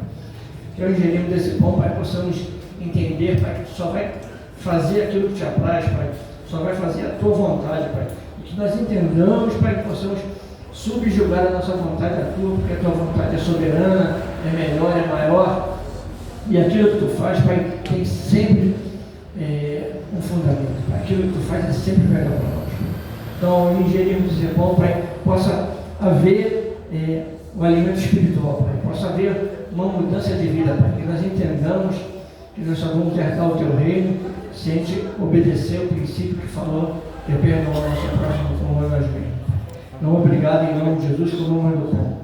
Que ao ingerirmos desse pão, Pai, possamos entender, Pai, que tu só vai fazer aquilo que te apraz, Pai. Só vai fazer a tua vontade, Pai. E que nós entendamos, Pai, que possamos subjugar a nossa vontade à tua, porque a tua vontade é soberana, é melhor, é maior. E aquilo que tu faz, Pai, tem sempre um fundamento, Pai. Aquilo que tu faz é sempre melhor para nós. Então, ao ingerirmos esse pão, Pai, possa haver o alimento espiritual, Pai. Possa haver uma mudança de vida, Pai. Que nós entendamos que nós só vamos herdar o teu reino se a gente obedecer o princípio que falou que perdoa o nosso próximo como nós mesmos. Então, obrigado em nome de Jesus, por nome do pão.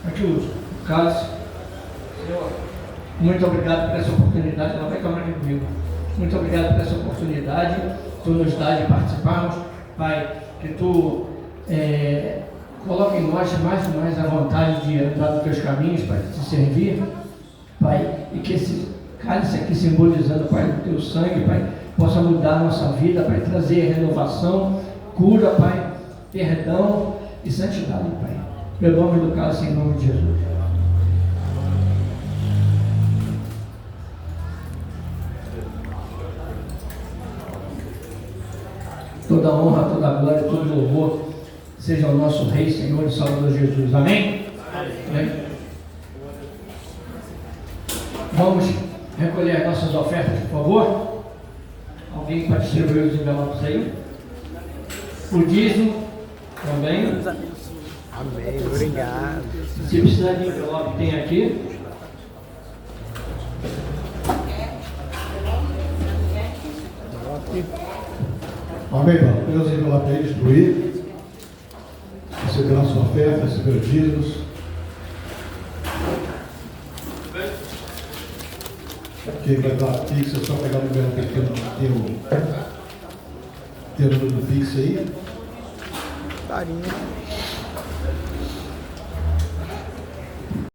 Aqui o cálice. Senhor, muito obrigado por essa oportunidade. Não vai caminhar comigo. Muito obrigado por essa oportunidade que tu nos dá de participarmos, Pai. Que tu coloque em nós mais e mais a vontade de andar nos teus caminhos, Pai, de te servir, Pai. E que esse cálice aqui simbolizando, Pai, o teu sangue, Pai, possa mudar a nossa vida, Pai, trazer renovação, cura, Pai, perdão e santidade, Pai. Pelo nome do cálice, em nome de Jesus. Toda honra, toda glória, todo louvor seja o nosso Rei, Senhor e Salvador Jesus. Amém? Amém. Vamos recolher nossas ofertas, por favor. Alguém para distribuir os envelopes aí? O dízimo também. Amém, obrigado. Se precisar de envelope, tem aqui. Amém, irmão. Deus envelope aí, distribuir. Receberá a sua oferta, receber os dízimos. Quem vai dar Pix, é só pegar o número pequeno, tem o número do Pix aí. Carinho.